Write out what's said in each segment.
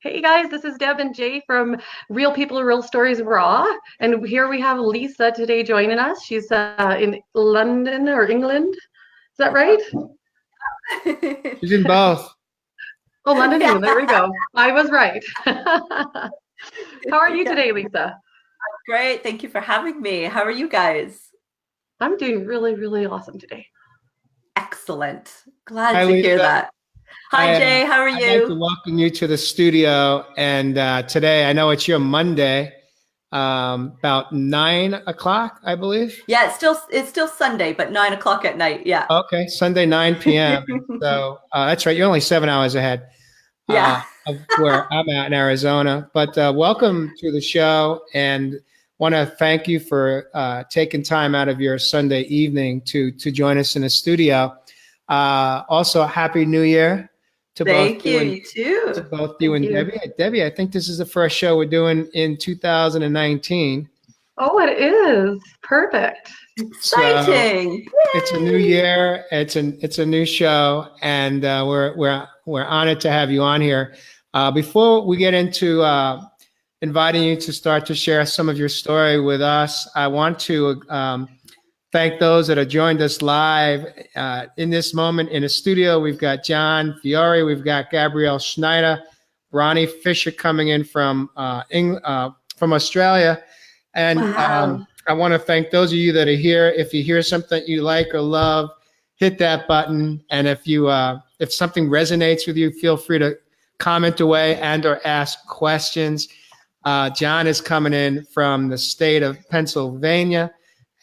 Hey guys, this is Deb and Jay from Real People, Real Stories Raw. And here we have Lisa today joining us. She's in London or England. Is that right? She's in both. Oh, London, England. There we go. I was right. How are you today, Lisa? Great. Thank you for having me. How are you guys? I'm doing really, really awesome today. Excellent. Glad Hi, to hear Lisa. that. Hi, Jay. How are I'd like to you? welcome you to the studio. And today, I know it's your Monday, about 9 o'clock, I believe. Yeah, it's still Sunday, but 9 o'clock at night. Yeah. Okay, Sunday, 9 p.m. So that's right. You're only 7 hours ahead Yeah. of where I'm at in Arizona. But welcome to the show, and want to thank you for taking time out of your Sunday evening to join us in the studio. Also, Happy New Year to Thank both you and you too. to both you and Thank you. Debbie. Debbie, I think this is the first show we're doing in 2019. Oh, it is. Perfect. So Exciting. it's a new year. It's a new show, and we're honored to have you on here. Before we get into inviting you to start to share some of your story with us, I want to thank those that have joined us live in this moment in the studio. We've got John Fiore, we've got Gabrielle Schneider, Ronnie Fisher coming in from Australia, and Wow. I want to thank those of you that are here. If you hear something you like or love, hit that button, and if something resonates with you, feel free to comment away and or ask questions. John is coming in from the state of Pennsylvania.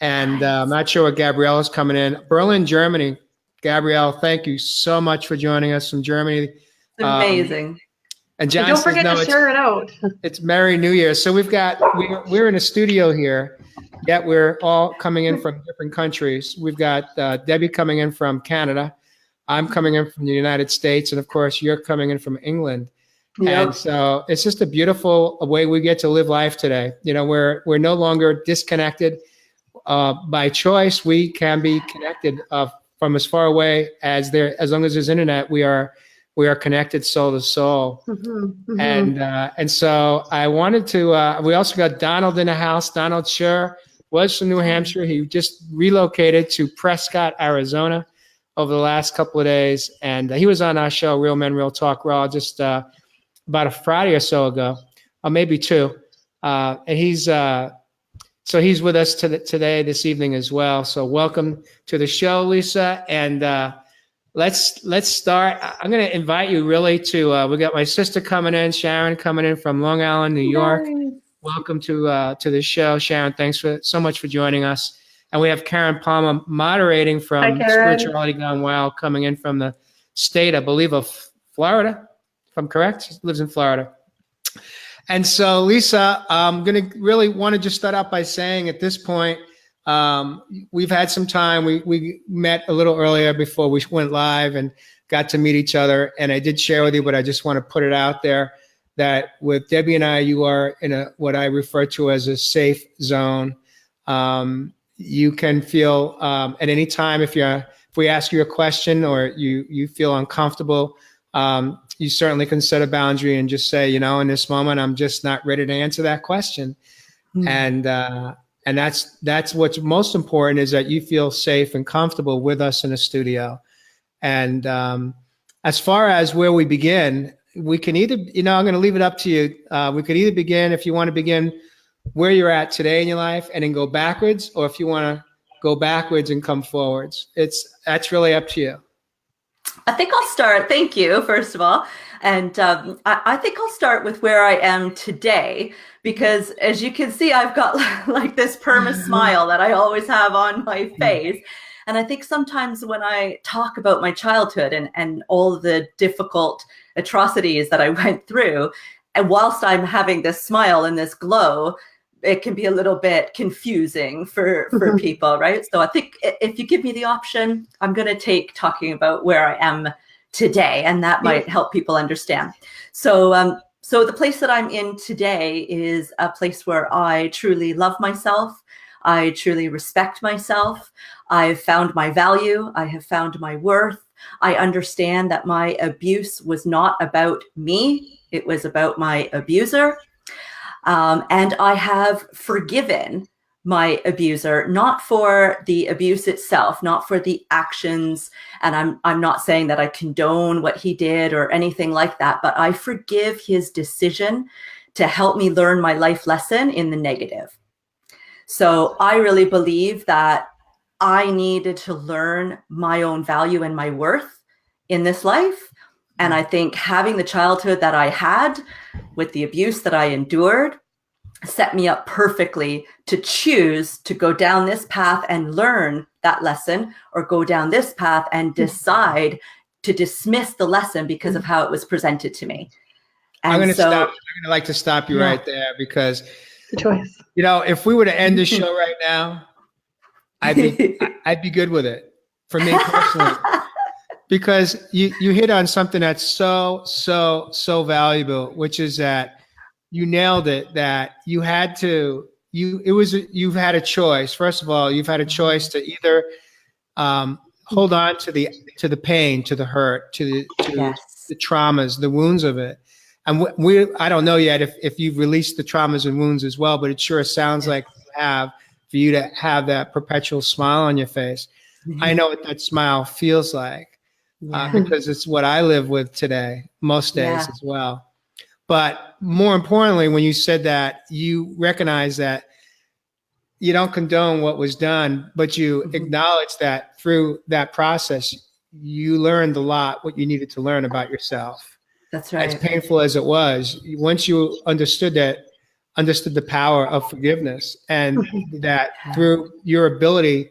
And I'm not sure what Gabrielle is coming in. Berlin, Germany. Gabrielle, thank you so much for joining us from Germany. It's amazing. And John Don't says, forget no, to share it out. it's Merry New Year. So we're in a studio here, yet we're all coming in from different countries. We've got Debbie coming in from Canada. I'm coming in from the United States. And of course, you're coming in from England. Yep. And so it's just a beautiful way we get to live life today. You know, we're no longer disconnected. By choice, we can be connected from as far away as long as there's internet. We are connected soul to soul. Mm-hmm, mm-hmm. And so I wanted to. We also got Donald in the house. Donald Scher was from New Hampshire. He just relocated to Prescott, Arizona, over the last couple of days, and he was on our show, Real Men, Real Talk Raw, just about a Friday or so ago, or maybe two. And so he's with us today, this evening as well. So welcome to the show, Lisa. And let's start. I'm going to invite you really to, we got my sister coming in, Sharon coming in from Long Island, New York. Nice. Welcome to the show, Sharon. Thanks so much for joining us. And we have Karen Palmer moderating from Hi, Karen. Spirituality Gone Wild, coming in from the state, I believe, of Florida, if I'm correct. She lives in Florida. And so, Lisa, I'm going to really want to just start out by saying at this point, we've had some time. We met a little earlier before we went live and got to meet each other. And I did share with you, but I just want to put it out there that with Debbie and I, you are in what I refer to as a safe zone. You can feel at any time if we ask you a question or you feel uncomfortable, you certainly can set a boundary and just say, in this moment, I'm just not ready to answer that question. Mm. And that's what's most important, is that you feel safe and comfortable with us in the studio. And as far as where we begin, we can either, I'm going to leave it up to you. We could either begin, if you want to begin where you're at today in your life and then go backwards, or if you want to go backwards and come forwards. That's really up to you. I think I'll start. Thank you, first of all. And I think I'll start with where I am today, because as you can see, I've got like this perma smile that I always have on my face. And I think sometimes when I talk about my childhood and all the difficult atrocities that I went through, and whilst I'm having this smile and this glow, it can be a little bit confusing for people, right? So I think if you give me the option, I'm going to take talking about where I am today, and that might help people understand. So the place that I'm in today is a place where I truly love myself. I truly respect myself. I've found my value. I have found my worth. I understand that my abuse was not about me. It was about my abuser. And I have forgiven my abuser, not for the abuse itself, not for the actions. And I'm not saying that I condone what he did or anything like that, but I forgive his decision to help me learn my life lesson in the negative. So I really believe that I needed to learn my own value and my worth in this life. And I think having the childhood that I had with the abuse that I endured set me up perfectly to choose to go down this path and learn that lesson, or go down this path and decide to dismiss the lesson because of how it was presented to me. And I'm going to like to stop you right there, because the choice. You know, if we were to end the show right now, I'd be good with it, for me personally, because you hit on something that's so valuable, which is that you nailed it. That you've had a choice. First of all, you've had a choice to either hold on to the pain, to the hurt, to the traumas, the wounds of it. And I don't know yet if you've released the traumas and wounds as well, but it sure sounds like you have, for you to have that perpetual smile on your face. Mm-hmm. I know what that smile feels like, because it's what I live with today, most days as well. But more importantly, when you said that, you recognize that you don't condone what was done, but you acknowledge that through that process, you learned a lot, what you needed to learn about yourself. That's right. As painful as it was, once you understood the power of forgiveness, and that through your ability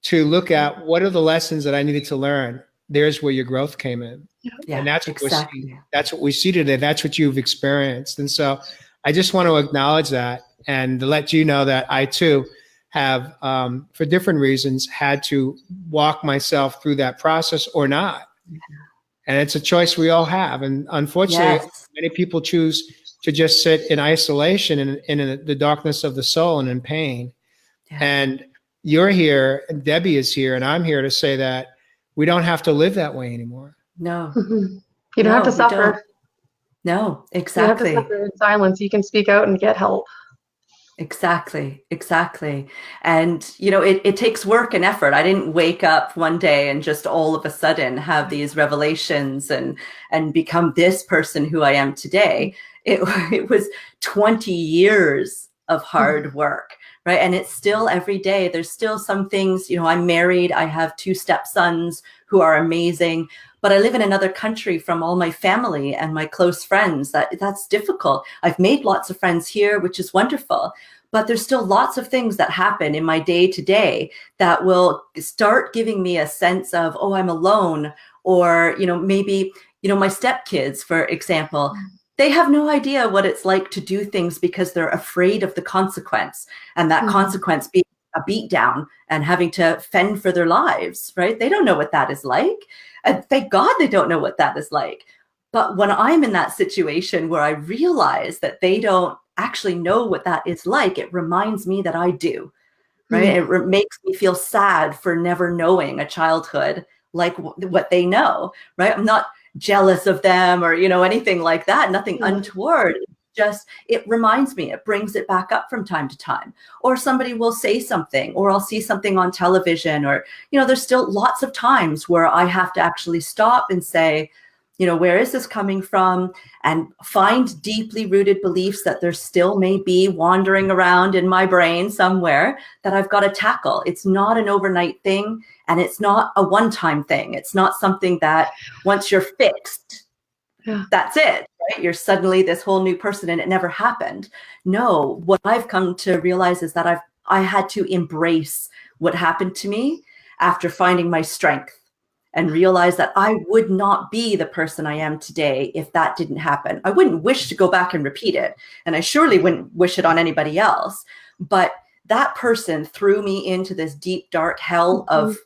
to look at what are the lessons that I needed to learn, there's where your growth came in. And that's what that's what we see today. That's what you've experienced. And so I just want to acknowledge that, and to let you know that I too have, for different reasons, had to walk myself through that process or not. And it's a choice we all have. And unfortunately, many people choose to just sit in isolation in the darkness of the soul and in pain. And you're here, and Debbie is here, and I'm here to say that we don't have to live that way anymore. No. You don't have to suffer. No, exactly. You don't have to suffer in silence. You can speak out and get help. Exactly. And, you know, it takes work and effort. I didn't wake up one day and just all of a sudden have these revelations and become this person who I am today. It was 20 years of hard work, right? And it's still every day. There's still some things, you know, I'm married. I have 2 stepsons who are amazing, but I live in another country from all my family and my close friends. That's difficult. I've made lots of friends here, which is wonderful, but there's still lots of things that happen in my day to day that will start giving me a sense of, oh, I'm alone. Or, you know, maybe, you know, my stepkids, for example, they have no idea what it's like to do things because they're afraid of the consequence, and that consequence being a beat down and having to fend for their lives, right? They don't know what that is like. And thank God they don't know what that is like. But when I'm in that situation where I realize that they don't actually know what that is like, it reminds me that I do, right? It makes me feel sad for never knowing a childhood like what they know, right? I'm not jealous of them or, you know, anything like that, nothing untoward. Just, it reminds me, it brings it back up from time to time. Or somebody will say something, or I'll see something on television, or, you know, there's still lots of times where I have to actually stop and say, you know, where is this coming from? And find deeply rooted beliefs that there still may be wandering around in my brain somewhere that I've got to tackle. It's not an overnight thing, and it's not a one-time thing. It's not something that once you're fixed, that's it, right? You're suddenly this whole new person and it never happened. No, what I've come to realize is that I had to embrace what happened to me after finding my strength, and realize that I would not be the person I am today if that didn't happen. I wouldn't wish to go back and repeat it, and I surely wouldn't wish it on anybody else. But that person threw me into this deep, dark hell of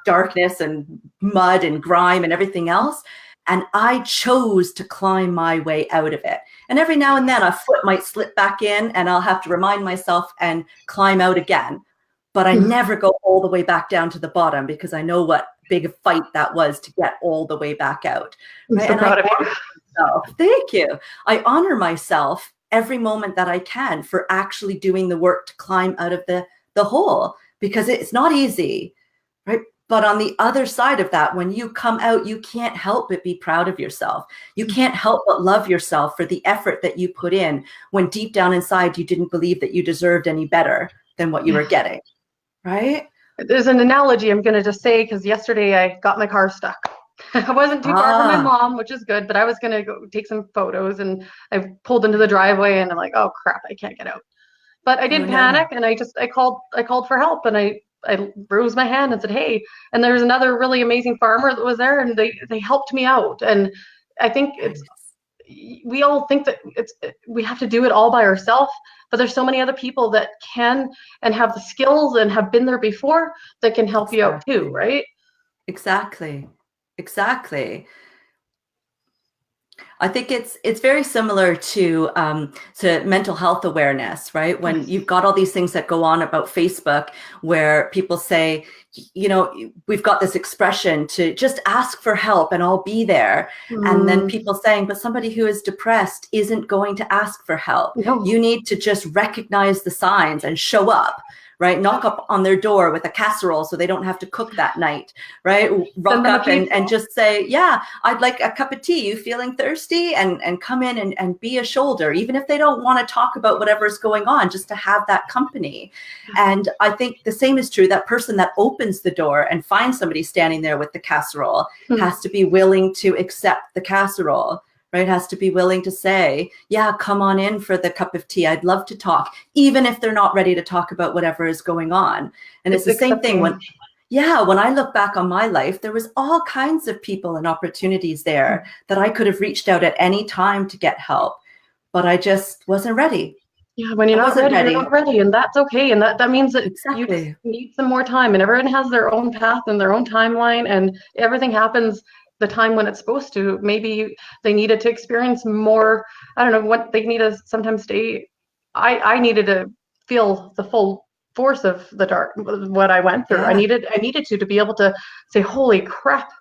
darkness and mud and grime and everything else. And I chose to climb my way out of it. And every now and then a foot might slip back in, and I'll have to remind myself and climb out again. But I never go all the way back down to the bottom, because I know what big a fight that was to get all the way back out. I'm so proud of you. myself. Thank you. I honor myself every moment that I can for actually doing the work to climb out of the hole, because it's not easy, right? But on the other side of that, when you come out, you can't help but be proud of yourself. You can't help but love yourself for the effort that you put in when deep down inside you didn't believe that you deserved any better than what you were getting, right? There's an analogy I'm going to just say, because yesterday I got my car stuck. I wasn't too far from my mom, which is good, but I was going to go take some photos, and I pulled into the driveway and I'm like, oh crap, I can't get out. But I didn't panic, and I called for help, and I raised my hand and said, hey, and there was another really amazing farmer that was there, and they helped me out. And I think we all think that we have to do it all by ourselves, but there's so many other people that can and have the skills and have been there before that can help you out too, right? Exactly. I think it's very similar to mental health awareness, right? When you've got all these things that go on about Facebook where people say, you know, we've got this expression to just ask for help and I'll be there. And then people saying, but somebody who is depressed isn't going to ask for help. No. You need to just recognize the signs and show up. Right? Knock up on their door with a casserole so they don't have to cook that night, right? Rock up and just say, yeah, I'd like a cup of tea. You feeling thirsty? And come in and be a shoulder, even if they don't want to talk about whatever's going on, just to have that company. And I think the same is true. That person that opens the door and finds somebody standing there with the casserole has to be willing to accept the casserole. Right, has to be willing to say, yeah, come on in for the cup of tea. I'd love to talk, even if they're not ready to talk about whatever is going on. And it's the same thing when I look back on my life, there was all kinds of people and opportunities there that I could have reached out at any time to get help, but I just wasn't ready. Yeah, when you're not ready, you're not ready, and that's okay. And that means that Exactly. you need some more time, and everyone has their own path and their own timeline, and everything happens the time when it's supposed to. Maybe they needed to experience more. I don't know what they need to sometimes stay. I needed to feel the full force of the dark, what I went through. I needed to be able to say, holy crap,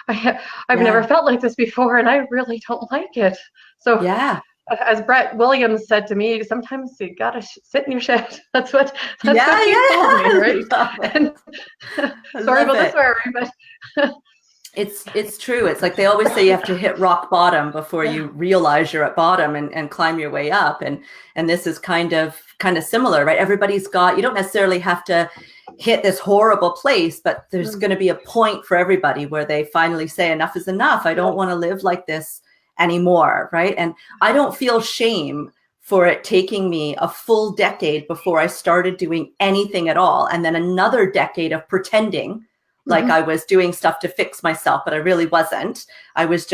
I've never felt like this before, and I really don't like it. So as Brett Williams said to me, sometimes you gotta sit in your shed. That's what he told me, right? And, sorry about the swearing, but It's true. It's like they always say you have to hit rock bottom before you realize you're at bottom and climb your way up. And this is kind of similar, right? Everybody's got, you don't necessarily have to hit this horrible place, but there's going to be a point for everybody where they finally say enough is enough. I don't want to live like this anymore, right? And I don't feel shame for it taking me a full decade before I started doing anything at all. And then another decade of pretending like I was doing stuff to fix myself, but I really wasn't. I was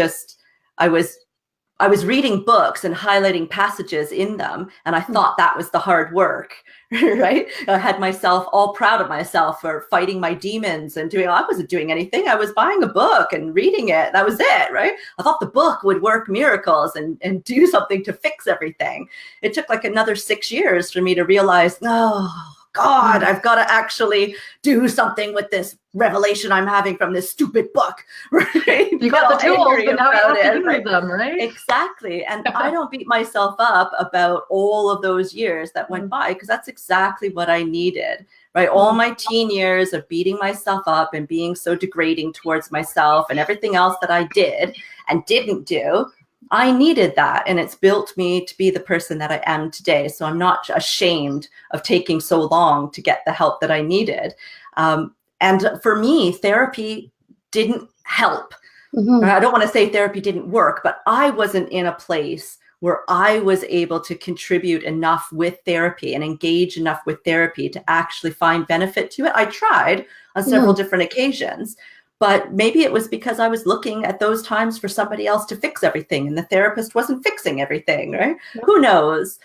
reading books and highlighting passages in them, and I thought that was the hard work, right? I had myself all proud of myself for fighting my demons and I wasn't doing anything. I was buying a book and reading it. That was it, right? I thought the book would work miracles and do something to fix everything. It took like another 6 years for me to realize, oh, God, I've got to actually do something with this revelation I'm having from this stupid book, right? You got the tools, but now you have to use them, right? Exactly. And I don't beat myself up about all of those years that went by, because that's exactly what I needed, right? All my teen years of beating myself up and being so degrading towards myself and everything else that I did and didn't do, I needed that, and it's built me to be the person that I am today. So I'm not ashamed of taking so long to get the help that I needed. And for me, therapy didn't help. I don't want to say therapy didn't work, but I wasn't in a place where I was able to contribute enough with therapy and engage enough with therapy to actually find benefit to it. I tried on several different occasions. But maybe it was because I was looking at those times for somebody else to fix everything, and the therapist wasn't fixing everything, right? Who knows?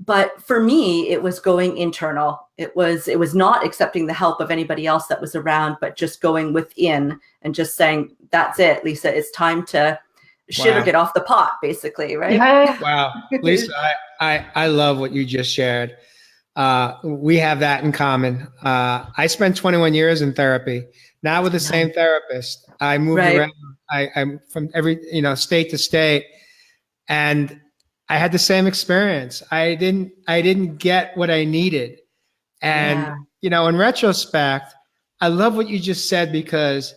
But for me, it was going internal. It was not accepting the help of anybody else that was around, but just going within and just saying, that's it, Lisa, it's time to shit or get off the pot, basically, right? Wow. Lisa, I love what you just shared. We have that in common. I spent 21 years in therapy, not with the same therapist. I moved around. I'm from every, state to state. And I had the same experience. I didn't get what I needed. And, in retrospect, I love what you just said, because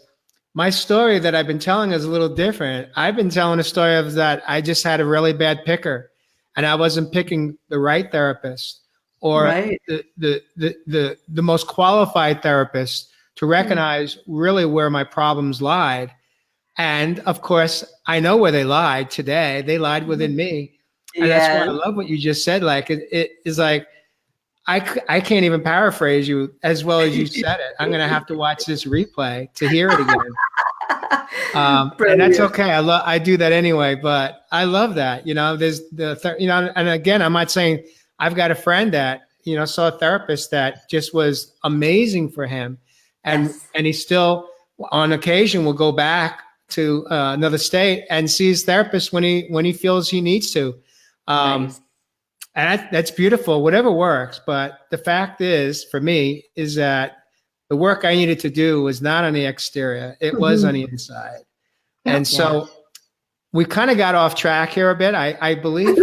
my story that I've been telling is a little different. I've been telling a story of that I just had a really bad picker, and I wasn't picking the right therapist, or Right. the most qualified therapist to recognize really where my problems lied. And of course, I know where they lied today. They lied within me. And that's why I love what you just said. Like, it is like, I can't even paraphrase you as well as you said it. I'm going to have to watch this replay to hear it again. And that's okay. I do that anyway, but I love that, there's and again, I'm not saying, I've got a friend that, saw a therapist that just was amazing for him. And he still on occasion will go back to another state and see his therapist when he feels he needs to. Nice. And that's beautiful, whatever works. But the fact is, for me, is that the work I needed to do was not on the exterior. It was on the inside. And so we kind of got off track here a bit, I believe.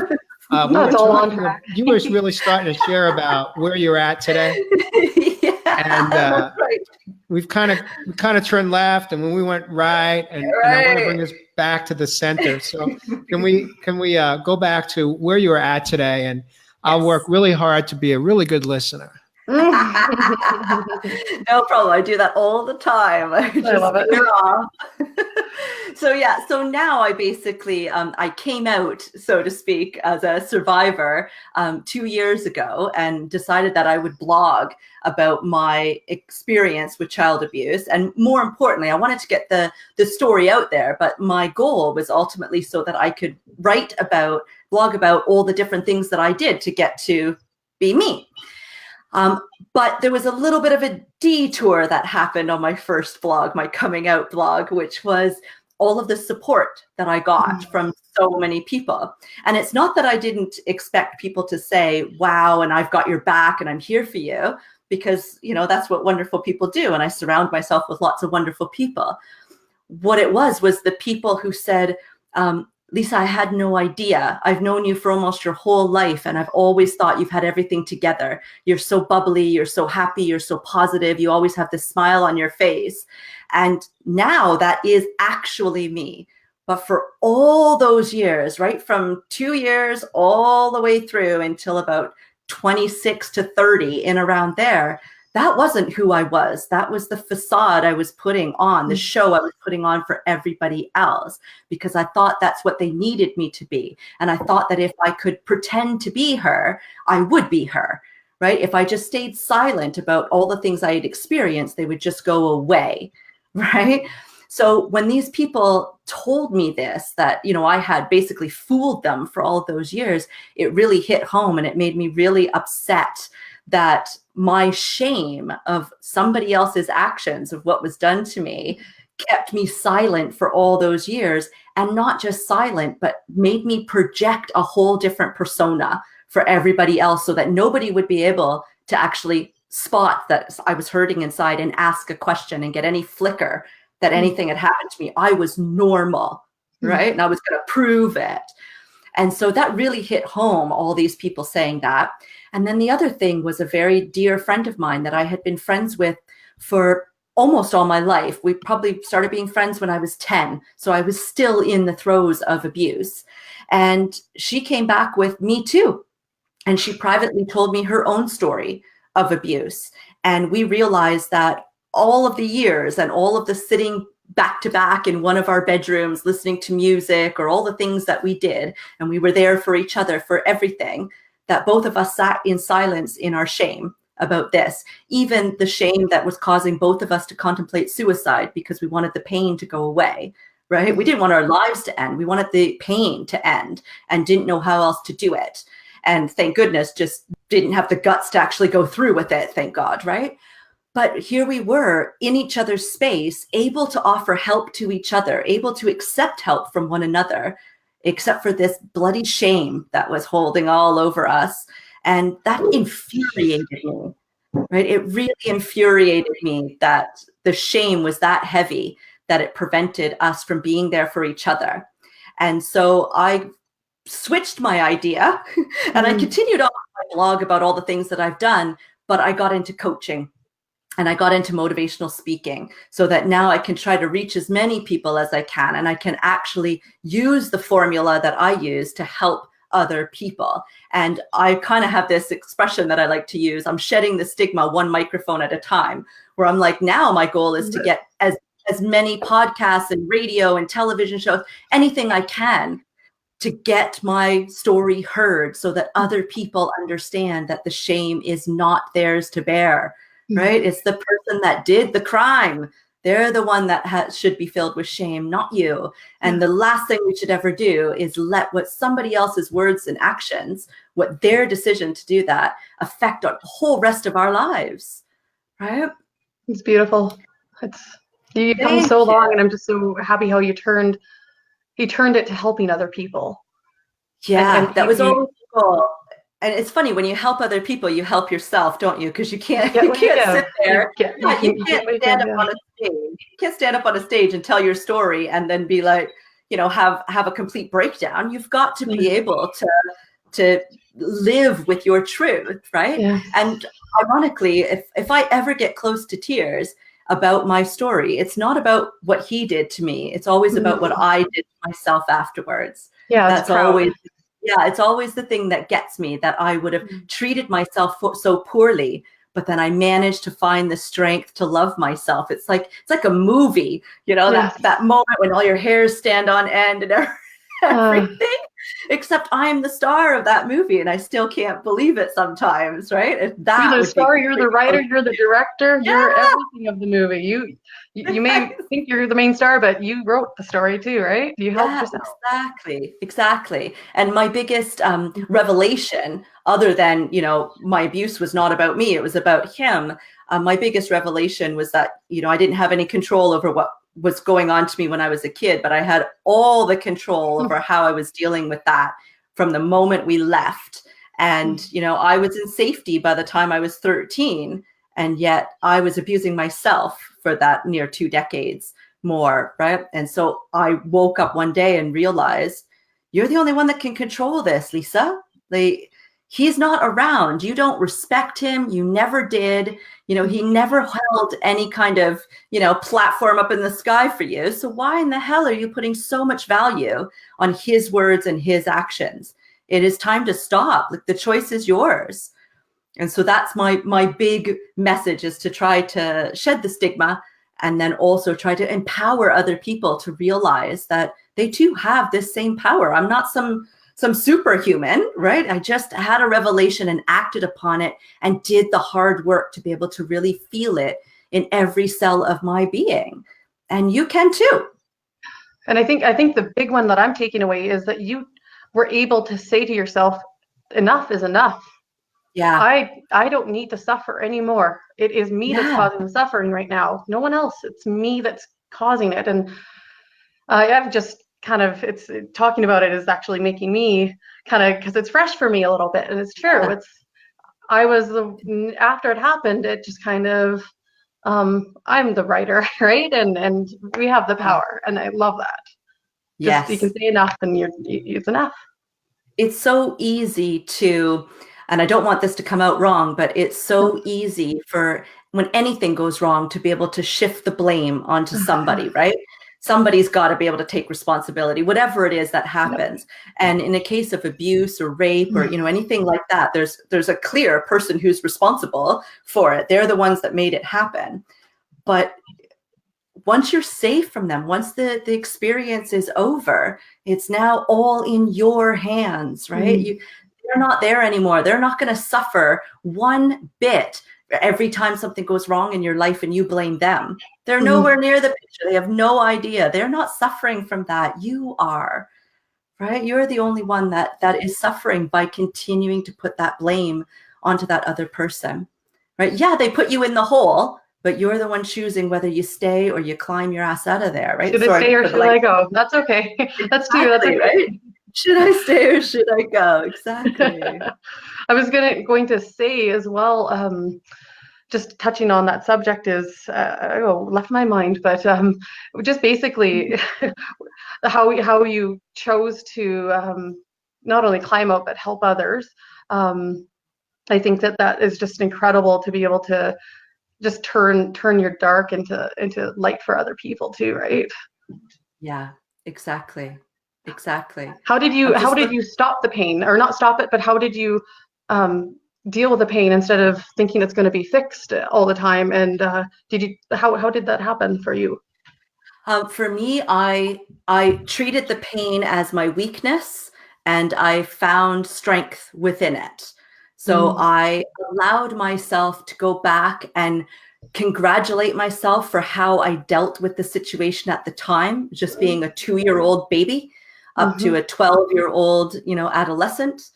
You were really starting to share about where you're at today. And we've kind of turned left, and when we went right, and I want to bring us back to the center. So can we go back to where you were at today? And I'll work really hard to be a really good listener. No problem. I do that all the time. I love it. So now I basically, I came out, so to speak, as a survivor 2 years ago, and decided that I would blog about my experience with child abuse. And more importantly, I wanted to get the story out there, but my goal was ultimately so that I could blog about all the different things that I did to get to be me. But there was a little bit of a detour that happened on my first blog, my coming out blog, which was all of the support that I got from so many people. And it's not that I didn't expect people to say, wow, and I've got your back and I'm here for you, because, that's what wonderful people do. And I surround myself with lots of wonderful people. What it was the people who said, Lisa, I had no idea. I've known you for almost your whole life, and I've always thought you've had everything together. You're so bubbly, you're so happy, you're so positive, you always have this smile on your face. And now that is actually me. But for all those years, right from 2 years all the way through until about 26 to 30, in around there, that wasn't who I was. That was the facade I was putting on, the show I was putting on for everybody else, because I thought that's what they needed me to be. And I thought that if I could pretend to be her, I would be her, right? If I just stayed silent about all the things I had experienced, they would just go away, right? So when these people told me this, that, I had basically fooled them for all of those years, it really hit home, and it made me really upset that my shame of somebody else's actions, of what was done to me, kept me silent for all those years. And not just silent, but made me project a whole different persona for everybody else, so that nobody would be able to actually spot that I was hurting inside and ask a question and get any flicker that anything had happened to me. I was normal, right? And I was going to prove it. And so that really hit home, all these people saying that. And then the other thing was a very dear friend of mine that I had been friends with for almost all my life. We probably started being friends when I was 10. So I was still in the throes of abuse. And she came back with Me Too. And she privately told me her own story of abuse. And we realized that all of the years and all of the sitting back to back in one of our bedrooms, listening to music, or all the things that we did, and we were there for each other for everything, that both of us sat in silence in our shame about this, even the shame that was causing both of us to contemplate suicide, because we wanted the pain to go away, right? We didn't want our lives to end. We wanted the pain to end, and didn't know how else to do it. And thank goodness, just didn't have the guts to actually go through with it, thank God, right? But here we were in each other's space, able to offer help to each other, able to accept help from one another, except for this bloody shame that was holding all over us. And that infuriated me, right? It really infuriated me that the shame was that heavy that it prevented us from being there for each other. And so I switched my idea and I continued on my blog about all the things that I've done, but I got into coaching and I got into motivational speaking so that now I can try to reach as many people as I can. And I can actually use the formula that I use to help other people. And I kind of have this expression that I like to use. I'm shedding the stigma one microphone at a time, where I'm like, now my goal is to get as many podcasts and radio and television shows, anything I can, to get my story heard so that other people understand that the shame is not theirs to bear, right? It's the person that did the crime. They're the one that should be filled with shame, not you. And the last thing we should ever do is let what somebody else's words and actions, what their decision to do that, affect the whole rest of our lives, right? It's beautiful. You've come so long, and I'm just so happy how you turned it to helping other people. Yeah, and that was always the goal. And it's funny, when you help other people, you help yourself, don't you? Because you can't sit there. You can't stand up on a stage. You can't stand up on a stage and tell your story and then be like, have a complete breakdown. You've got to be able to live with your truth, right? Yeah. And ironically, if I ever get close to tears about my story, it's not about what he did to me. It's always about what I did to myself afterwards. Yeah, that's always. Yeah, it's always the thing that gets me, that I would have treated myself so poorly, but then I managed to find the strength to love myself. It's like a movie, that moment when all your hairs stand on end and everything, except I'm the star of that movie, and I still can't believe it sometimes, right? You're the star, you're the writer, you're the director, you're everything of the movie. You may think you're the main star, but you wrote the story too, right? You helped yourself. Exactly. And my biggest revelation, other than, my abuse was not about me, it was about him. My biggest revelation was that, I didn't have any control over what was going on to me when I was a kid, but I had all the control over how I was dealing with that from the moment we left. And, I was in safety by the time I was 13. And yet I was abusing myself for that near 2 decades more, right? And so I woke up one day and realized, you're the only one that can control this, Lisa. He's not around. You don't respect him. You never did. He never held any kind of, platform up in the sky for you. So why in the hell are you putting so much value on his words and his actions? It is time to stop. The choice is yours. And so that's my big message, is to try to shed the stigma, and then also try to empower other people to realize that they too have this same power. I'm not some superhuman, right? I just had a revelation and acted upon it and did the hard work to be able to really feel it in every cell of my being. And you can too. And I think the big one that I'm taking away is that you were able to say to yourself, enough is enough. Yeah. I don't need to suffer anymore. It is me that's causing the suffering right now. No one else. It's me that's causing it. And I've just it's talking about it is actually making me because it's fresh for me a little bit. And it's true. Yeah. After it happened, it just I'm the writer, right? And we have the power, and I love that. Yes. You can say enough, and it's enough. It's so easy to, and I don't want this to come out wrong, but it's so easy for when anything goes wrong to be able to shift the blame onto somebody, right? Somebody's got to be able to take responsibility, whatever it is that happens. Yep. And in a case of abuse or rape or, anything like that, there's a clear person who's responsible for it. They're the ones that made it happen. But once you're safe from them, once the experience is over, it's now all in your hands, right? They're not there anymore. They're not going to suffer one bit every time something goes wrong in your life and you blame them. They're nowhere near the picture. They have no idea. They're not suffering from that. You are, right? You're the only one that is suffering by continuing to put that blame onto that other person, right? Yeah, they put you in the hole, but you're the one choosing whether you stay or you climb your ass out of there, right? Should I stay or should I go? That's okay. That's true. That's okay. Right? Should I stay or should I go? Exactly. I was going to say as well, just touching on that subject is, left my mind, but just basically how you chose to not only climb out, but help others. I think that is just incredible to be able to just turn your dark into light for other people too, right? Yeah, exactly. Exactly. How did you stop the pain, or not stop it, but how did you deal with the pain instead of thinking it's going to be fixed all the time? And how did that happen for you? For me, I treated the pain as my weakness, and I found strength within it. So I allowed myself to go back and congratulate myself for how I dealt with the situation at the time, just being a 2-year-old baby up to a 12-year-old, adolescent.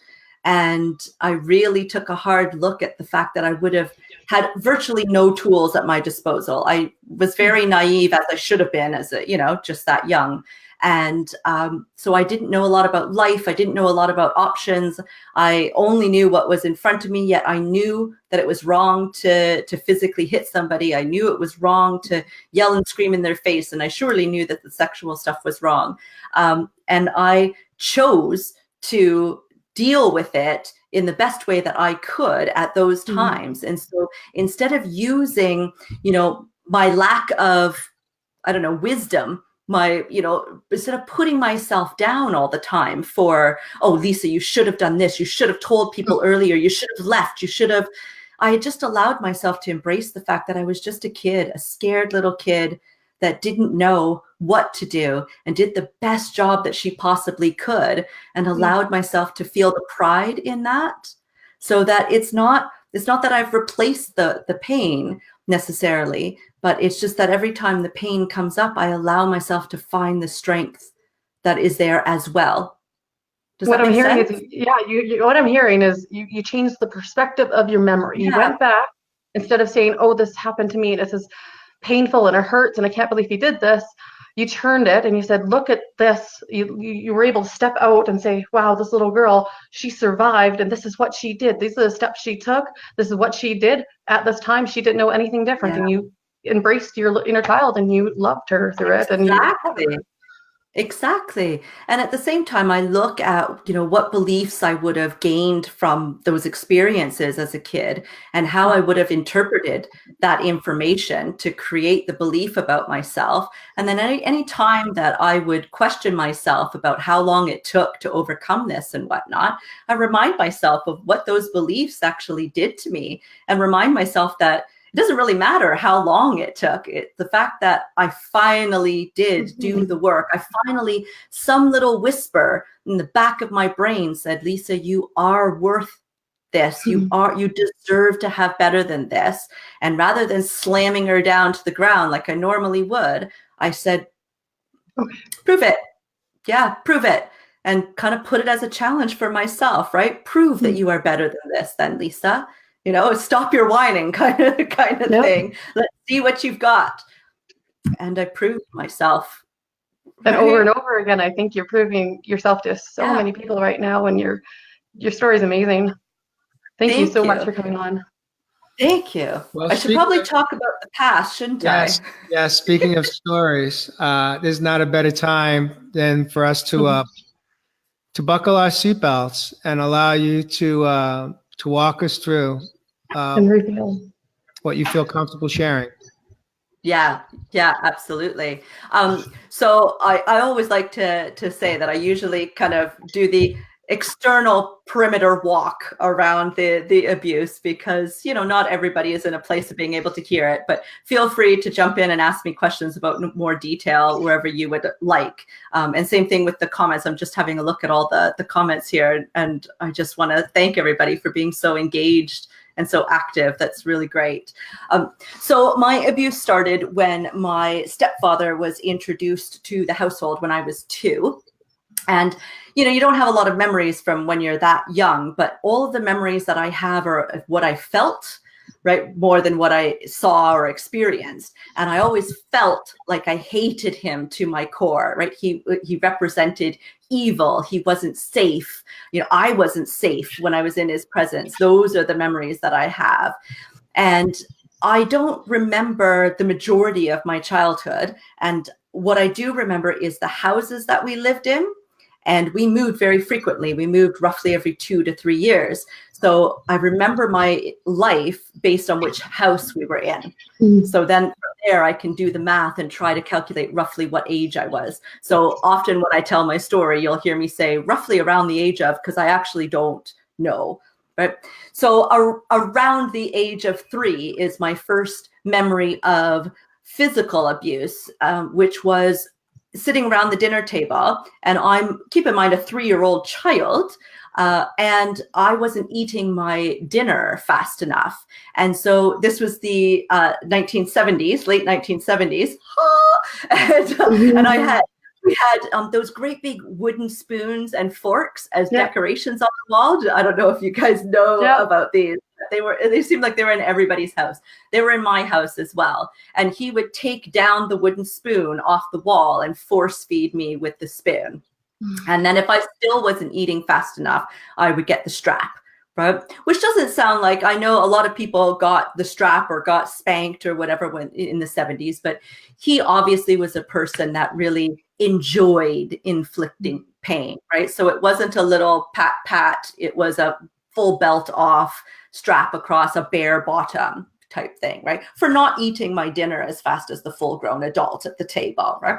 And I really took a hard look at the fact that I would have had virtually no tools at my disposal. I was very naive, as I should have been, as just that young. And so I didn't know a lot about life. I didn't know a lot about options. I only knew what was in front of me, yet I knew that it was wrong to physically hit somebody. I knew it was wrong to yell and scream in their face. And I surely knew that the sexual stuff was wrong. And I chose to deal with it in the best way that I could at those times. And so instead of using, my lack of, wisdom, instead of putting myself down all the time for, oh, Lisa, you should have done this. You should have told people earlier. You should have left. I had just allowed myself to embrace the fact that I was just a kid, a scared little kid that didn't know what to do, and did the best job that she possibly could, and allowed myself to feel the pride in that, so that it's not that I've replaced the pain necessarily, but it's just that every time the pain comes up, I allow myself to find the strength that is there as well. What I'm hearing is, what I'm hearing is you changed the perspective of your memory. You went back, instead of saying, oh, this happened to me, this is painful and it hurts and I can't believe he did this. You turned it and you said, look at this. You were able to step out and say, wow, this little girl, she survived, and this is what she did. These are the steps she took. This is what she did at this time. She didn't know anything different. And you embraced your inner child and you loved her through it. And Exactly. And at the same time, I look at, what beliefs I would have gained from those experiences as a kid, and how I would have interpreted that information to create the belief about myself. And then any time that I would question myself about how long it took to overcome this and whatnot, I remind myself of what those beliefs actually did to me, and remind myself that it doesn't really matter how long it took. The fact that I finally did do the work, some little whisper in the back of my brain said, Lisa, you are worth this. You deserve to have better than this. And rather than slamming her down to the ground like I normally would, I said, prove it. Yeah, prove it. And kind of put it as a challenge for myself, right? Prove that you are better than this, then, Lisa. Stop your whining kind of thing. Let's see what you've got. And I proved myself. And over and over again, I think you're proving yourself to so many people right now, and your story is amazing. Thank you so much for coming on. Thank you. Well, I should probably talk about the past, shouldn't I? Yes. Speaking of stories, there's not a better time than for us to buckle our seatbelts and allow you to walk us through and reveal what you feel comfortable sharing. Yeah, absolutely. So I always like to say that I usually kind of do the external perimeter walk around the abuse, because not everybody is in a place of being able to hear it, but feel free to jump in and ask me questions about more detail wherever you would like. And same thing with the comments. I'm just having a look at all the comments here, and I just want to thank everybody for being so engaged and so active. That's really great. So my abuse started when my stepfather was introduced to the household when I was 2. And, you don't have a lot of memories from when you're that young, but all of the memories that I have are of what I felt, right, more than what I saw or experienced. And I always felt like I hated him to my core, right? He represented evil. He wasn't safe. I wasn't safe when I was in his presence. Those are the memories that I have. And I don't remember the majority of my childhood. And what I do remember is the houses that we lived in, And we moved very frequently. We moved roughly every 2 to 3 years. So I remember my life based on which house we were in. So then from there, I can do the math and try to calculate roughly what age I was. So often when I tell my story, you'll hear me say roughly around the age of, because I actually don't know. Right. So around the age of 3 is my first memory of physical abuse, which was sitting around the dinner table, and keep in mind, a 3-year-old child, and I wasn't eating my dinner fast enough. And so this was the 1970s, late 1970s, and we had those great big wooden spoons and forks as decorations on the wall. I don't know if you guys know about these. They seemed like they were in everybody's house. They were in my house as well. And he would take down the wooden spoon off the wall and force feed me with the spoon. And then if I still wasn't eating fast enough, I would get the strap, right? Which doesn't sound like, I know a lot of people got the strap or got spanked or whatever when in the 70s, but he obviously was a person that really enjoyed inflicting pain, right? So it wasn't a little pat, it was a full belt off strap across a bare bottom type thing, right? For not eating my dinner as fast as the full grown adult at the table, right?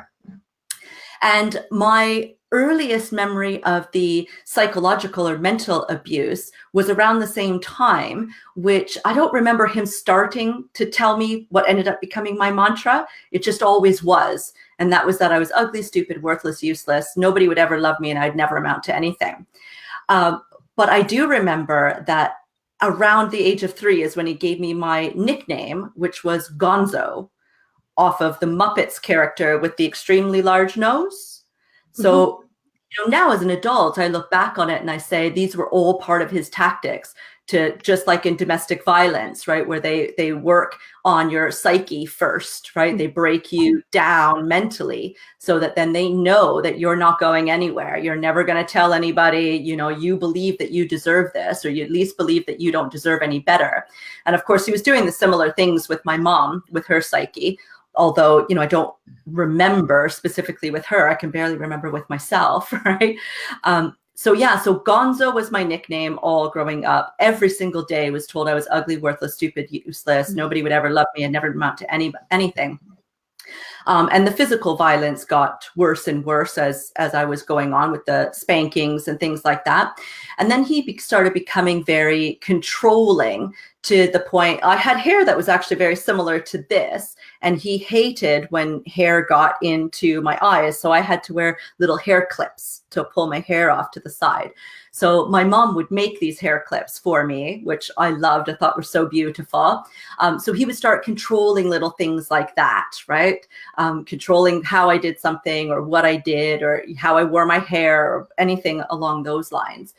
And my earliest memory of the psychological or mental abuse was around the same time, which I don't remember him starting to tell me what ended up becoming my mantra. It just always was. And that was that I was ugly, stupid, worthless, useless. Nobody would ever love me and I'd never amount to anything. But I do remember that around the age of 3 is when he gave me my nickname, which was Gonzo, off of the Muppets character with the extremely large nose. So, now as an adult, I look back on it and I say, these were all part of his tactics to, just like in domestic violence, right? Where they work on your psyche first, right? They break you down mentally so that then they know that you're not going anywhere. You're never going to tell anybody, you believe that you deserve this, or you at least believe that you don't deserve any better. And of course, he was doing the similar things with my mom, with her psyche. Although, I don't remember specifically with her, I can barely remember with myself, right? So Gonzo was my nickname all growing up. Every single day was told I was ugly, worthless, stupid, useless. Nobody would ever love me and never amount to anything. And the physical violence got worse and worse as I was going on with the spankings and things like that. And then he started becoming very controlling to the point, I had hair that was actually very similar to this. And he hated when hair got into my eyes. So I had to wear little hair clips to pull my hair off to the side. So my mom would make these hair clips for me, which I loved. I thought were so beautiful. So he would start controlling little things like that, right? Controlling how I did something or what I did or how I wore my hair or anything along those lines,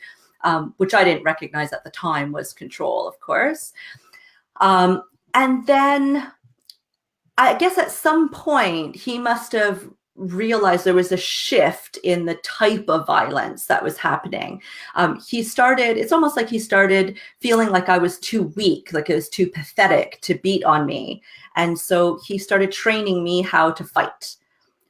which I didn't recognize at the time was control, of course. And then I guess at some point he must have realized there was a shift in the type of violence that was happening. It's almost like he started feeling like I was too weak, like it was too pathetic to beat on me. And so he started training me how to fight.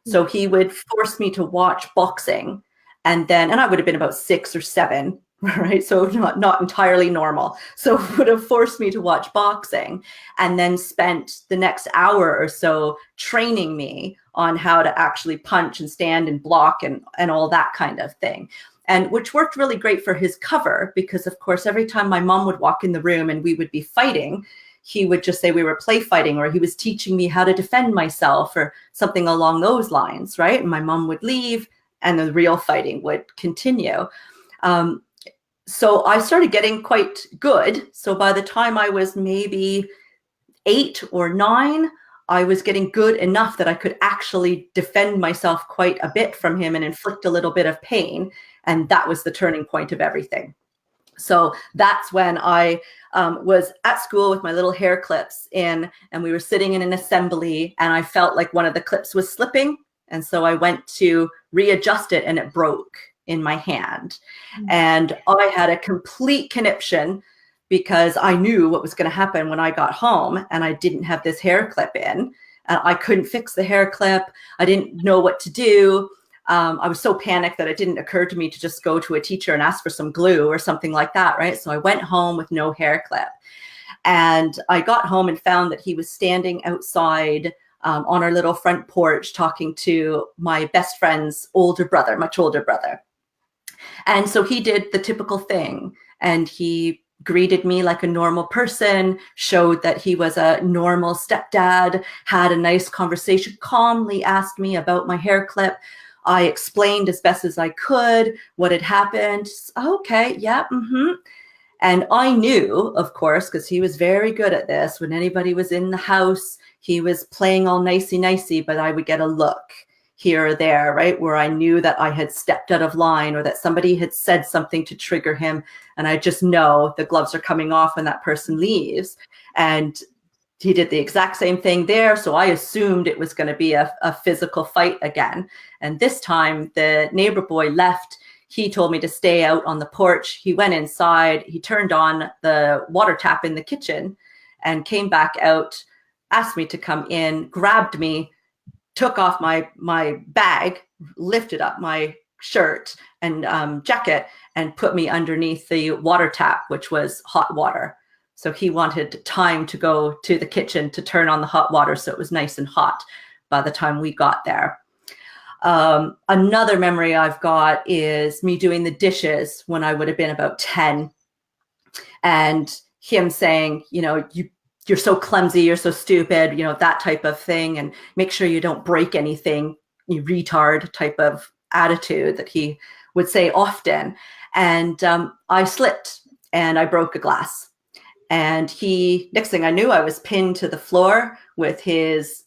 So he would force me to watch boxing. And I would have been about 6 or 7. Right. So not entirely normal. So would have forced me to watch boxing and then spent the next hour or so training me on how to actually punch and stand and block and all that kind of thing. And which worked really great for his cover, because of course, every time my mom would walk in the room and we would be fighting, he would just say we were play fighting, or he was teaching me how to defend myself or something along those lines. Right. And my mom would leave and the real fighting would continue. So I started getting quite good. So by the time I was maybe 8 or 9, I was getting good enough that I could actually defend myself quite a bit from him and inflict a little bit of pain. And that was the turning point of everything. So that's when I was at school with my little hair clips in, and we were sitting in an assembly, and I felt like one of the clips was slipping. And so I went to readjust it and it broke in my hand. And I had a complete conniption because I knew what was going to happen when I got home and I didn't have this hair clip in and I couldn't fix the hair clip. I didn't know what to do. I was so panicked that it didn't occur to me to just go to a teacher and ask for some glue or something like that, right? So I went home with no hair clip. And I got home and found that he was standing outside on our little front porch talking to my best friend's older brother, much older brother. And so he did the typical thing, and he greeted me like a normal person, showed that he was a normal stepdad, had a nice conversation, calmly asked me about my hair clip. I explained as best as I could what had happened. Okay, yeah, And I knew, of course, because he was very good at this, when anybody was in the house, he was playing all nicey, but I would get a look here or there, right, where I knew that I had stepped out of line or that somebody had said something to trigger him. And I just know the gloves are coming off when that person leaves. And he did the exact same thing there. So I assumed it was going to be a physical fight again. And this time the neighbor boy left. He told me to stay out on the porch. He went inside, he turned on the water tap in the kitchen and came back out, asked me to come in, grabbed me, took off my bag, lifted up my shirt and jacket and put me underneath the water tap, which was hot water. So he wanted time to go to the kitchen to turn on the hot water so it was nice and hot by the time we got there. Another memory I've got is me doing the dishes when I would have been about 10, and him saying, you know, you're so clumsy, you're so stupid, you know, that type of thing, and make sure you don't break anything, you retard type of attitude that he would say often. And I slipped and I broke a glass. And next thing I knew, I was pinned to the floor with his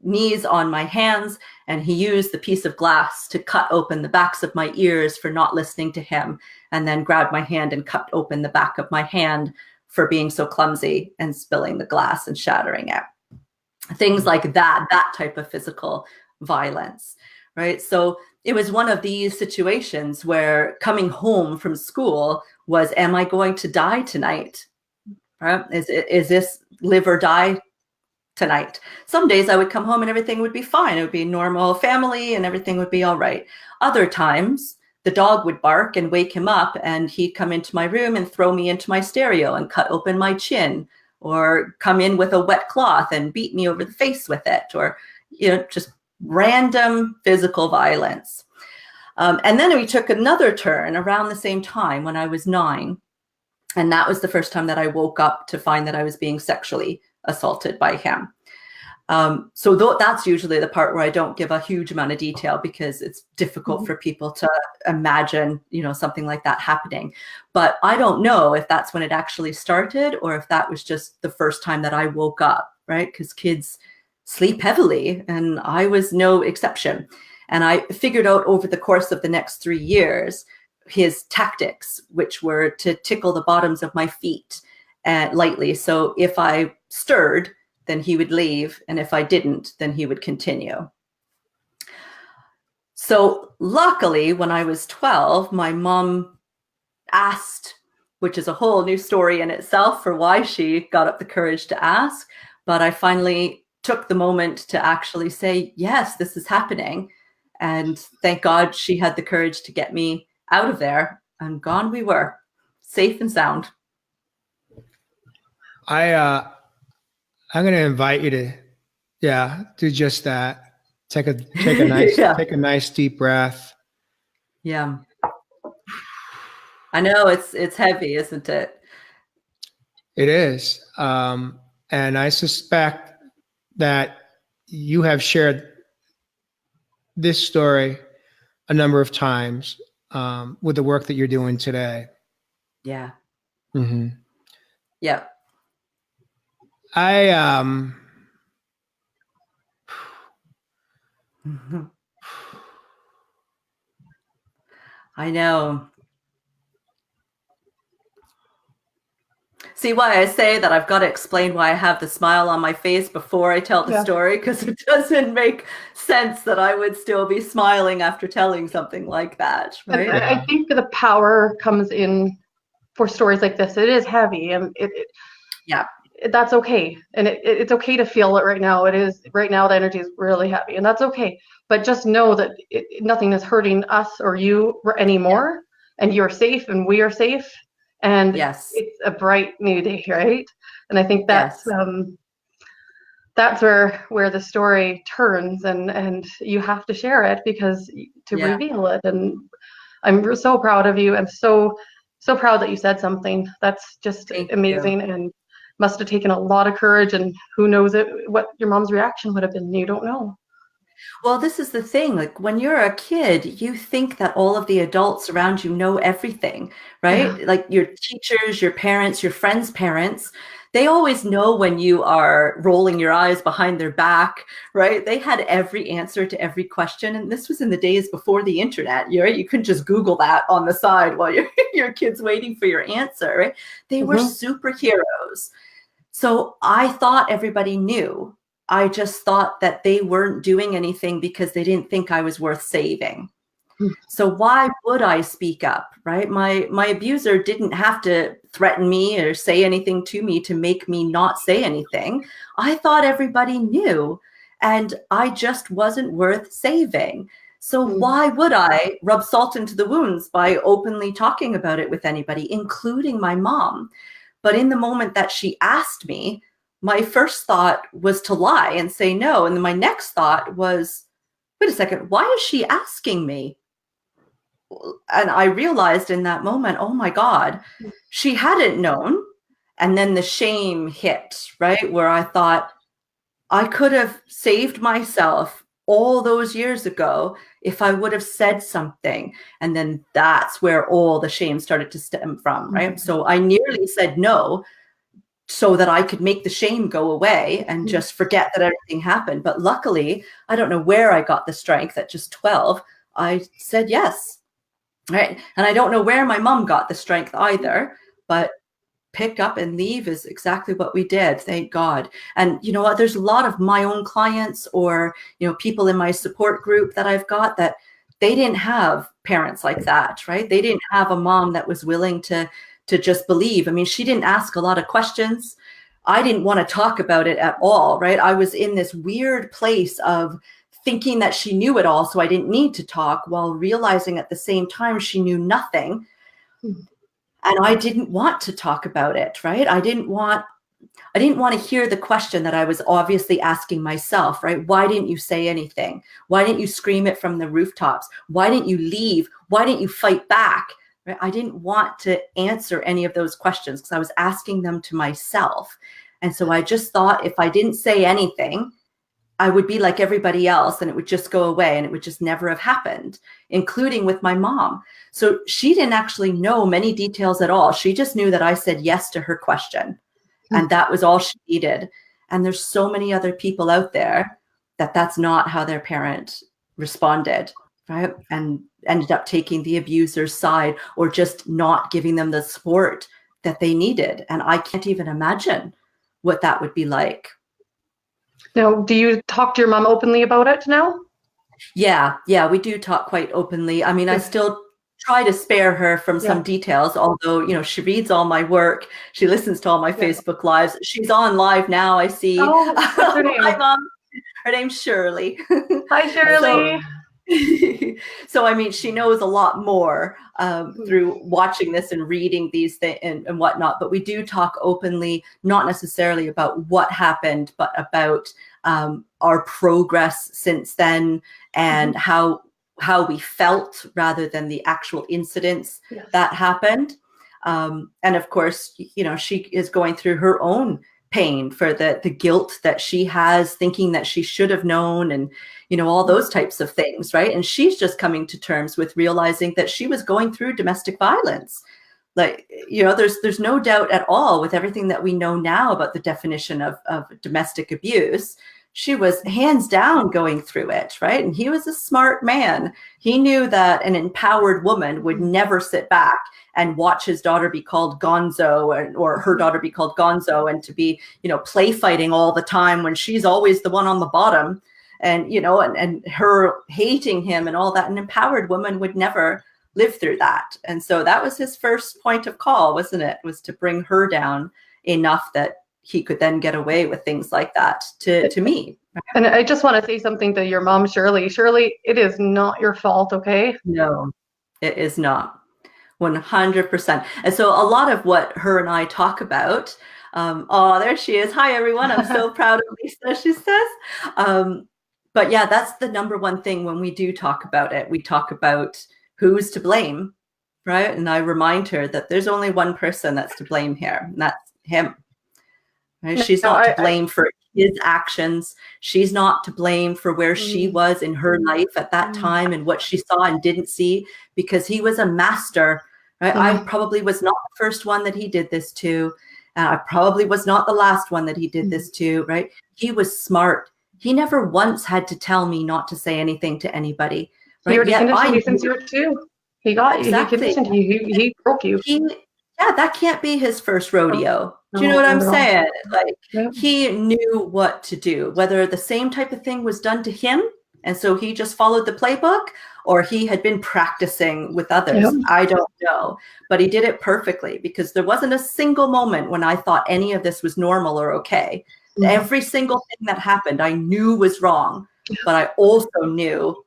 knees on my hands, and he used the piece of glass to cut open the backs of my ears for not listening to him, and then grabbed my hand and cut open the back of my hand for being so clumsy and spilling the glass and shattering it. Things like that type of physical violence, right? So it was one of these situations where coming home from school was, am I going to die tonight? Right? Is this live or die tonight? Some days I would come home and everything would be fine. It would be normal family and everything would be all right. Other times the dog would bark and wake him up, and he'd come into my room and throw me into my stereo and cut open my chin, or come in with a wet cloth and beat me over the face with it, or, you know, just random physical violence. And then we took another turn around the same time when I was 9. And that was the first time that I woke up to find that I was being sexually assaulted by him. So that's usually the part where I don't give a huge amount of detail, because it's difficult for people to imagine, you know, something like that happening. But I don't know if that's when it actually started or if that was just the first time that I woke up, right? Because kids sleep heavily, and I was no exception. And I figured out over the course of the next 3 years his tactics, which were to tickle the bottoms of my feet lightly. So if I stirred, then he would leave. And if I didn't, then he would continue. So luckily, when I was 12, my mom asked, which is a whole new story in itself for why she got up the courage to ask. But I finally took the moment to actually say, yes, this is happening. And thank God she had the courage to get me out of there, and gone we were, safe and sound. I'm going to invite you to, do just that. Take a nice, take a nice deep breath. Yeah. I know it's heavy, isn't it? It is. And I suspect that you have shared this story a number of times with the work that you're doing today. Yeah. Mm-hmm. Yeah. I know. See why I say that I've got to explain why I have the smile on my face before I tell the story, because it doesn't make sense that I would still be smiling after telling something like that, right? I think the power comes in for stories like this. It is heavy, and that's okay. And it's okay to feel it right now. It is right now, the energy is really heavy, and that's okay. but just know that nothing is hurting us or you anymore, and you're safe and we are safe, and Yes. it's a bright new day, right? And I think Yes. that's where the story turns, and you have to share it because to Yeah. reveal it. And I'm so proud of you. I'm so proud that you said something. That's just Thank amazing, you. and must have taken a lot of courage. And who knows what your mom's reaction would have been. You don't know. Well, this is the thing. Like when you're a kid, you think that all of the adults around you know everything, right? Yeah. Like your teachers, your parents, your friends' parents, they always know when you are rolling your eyes behind their back, right? They had every answer to every question. And this was in the days before the internet, right? You couldn't just Google that on the side while your kid's waiting for your answer, right? They were superheroes. So I thought everybody knew. I just thought that they weren't doing anything because they didn't think I was worth saving. So why would I speak up, right? My abuser didn't have to threaten me or say anything to me to make me not say anything. I thought everybody knew, and I just wasn't worth saving. So why would I rub salt into the wounds by openly talking about it with anybody, including my mom? But in the moment that she asked me, my first thought was to lie and say no. And then my next thought was, wait a second, why is she asking me? And I realized in that moment, oh my God, she hadn't known. And then the shame hit, right? Where I thought I could have saved myself all those years ago if I would have said something. And then that's where all the shame started to stem from, right? So I nearly said no so that I could make the shame go away and just forget that everything happened. But luckily, I don't know where I got the strength at just 12. I said yes, right? And I don't know where my mom got the strength either, but pick up and leave is exactly what we did. Thank God. And you know what? There's a lot of my own clients or, you know, people in my support group that I've got that they didn't have parents like that, right? They didn't have a mom that was willing to just believe. I mean, she didn't ask a lot of questions. I didn't want to talk about it at all, right? I was in this weird place of thinking that she knew it all, so I didn't need to talk, while realizing at the same time she knew nothing. And I didn't want to talk about it, right? I didn't want to hear the question that I was obviously asking myself, right? Why didn't you say anything? Why didn't you scream it from the rooftops? Why didn't you leave? Why didn't you fight back? Right? I didn't want to answer any of those questions because I was asking them to myself. And so I just thought if I didn't say anything, I would be like everybody else and it would just go away and it would just never have happened, including with my mom. So she didn't actually know many details at all. She just knew that I said yes to her question. And that was all she needed. And there's so many other people out there that that's not how their parent responded, right? And ended up taking the abuser's side or just not giving them the support that they needed. And I can't even imagine what that would be like. Now, do you talk to your mom openly about it now? Yeah, we do talk quite openly. I mean, I still try to spare her from some details, although, you know, she reads all my work. She listens to all my Facebook lives. She's on live now, I see. Oh, what's her name? Hi, Mom. Her name's Shirley. Hi, Shirley. So, I mean, she knows a lot more through watching this and reading these things and whatnot. But we do talk openly, not necessarily about what happened, but about our progress since then and how we felt rather than the actual incidents that happened. And of course, you know, she is going through her own pain for the guilt that she has, thinking that she should have known, and you know, all those types of things, right? And she's just coming to terms with realizing that she was going through domestic violence. Like, you know, there's no doubt at all with everything that we know now about the definition of domestic abuse. She was hands down going through it, right? And he was a smart man. He knew that an empowered woman would never sit back and watch his daughter be called Gonzo or her daughter be called Gonzo and to be, you know, play fighting all the time when she's always the one on the bottom and, you know, and her hating him and all that. An empowered woman would never live through that. And so that was his first point of call, wasn't it? Was to bring her down enough that he could then get away with things like that to me. And I just want to say something to your mom, Shirley. Shirley, it is not your fault, okay? No, it is not. 100%. And so a lot of what her and I talk about, oh, there she is. Hi, everyone. I'm so proud of Lisa, she says. But yeah, that's the number one thing when we do talk about it. We talk about who's to blame, right? And I remind her that there's only one person that's to blame here, and that's him. Right? She's not to blame for his actions. She's not to blame for where she was in her life at that time and what she saw and didn't see, because he was a master. Right? I probably was not the first one that he did this to. I probably was not the last one that he did this to. Right? He was smart. He never once had to tell me not to say anything to anybody. Right? He already conditioned you since you were 2. He got you. Exactly. He conditioned you. He broke you. Yeah, that can't be his first rodeo. Do you know what I'm saying? Like, he knew what to do, whether the same type of thing was done to him, and so he just followed the playbook, or he had been practicing with others. I don't know, but he did it perfectly, because there wasn't a single moment when I thought any of this was normal or okay. Every single thing that happened, I knew was wrong, but I also knew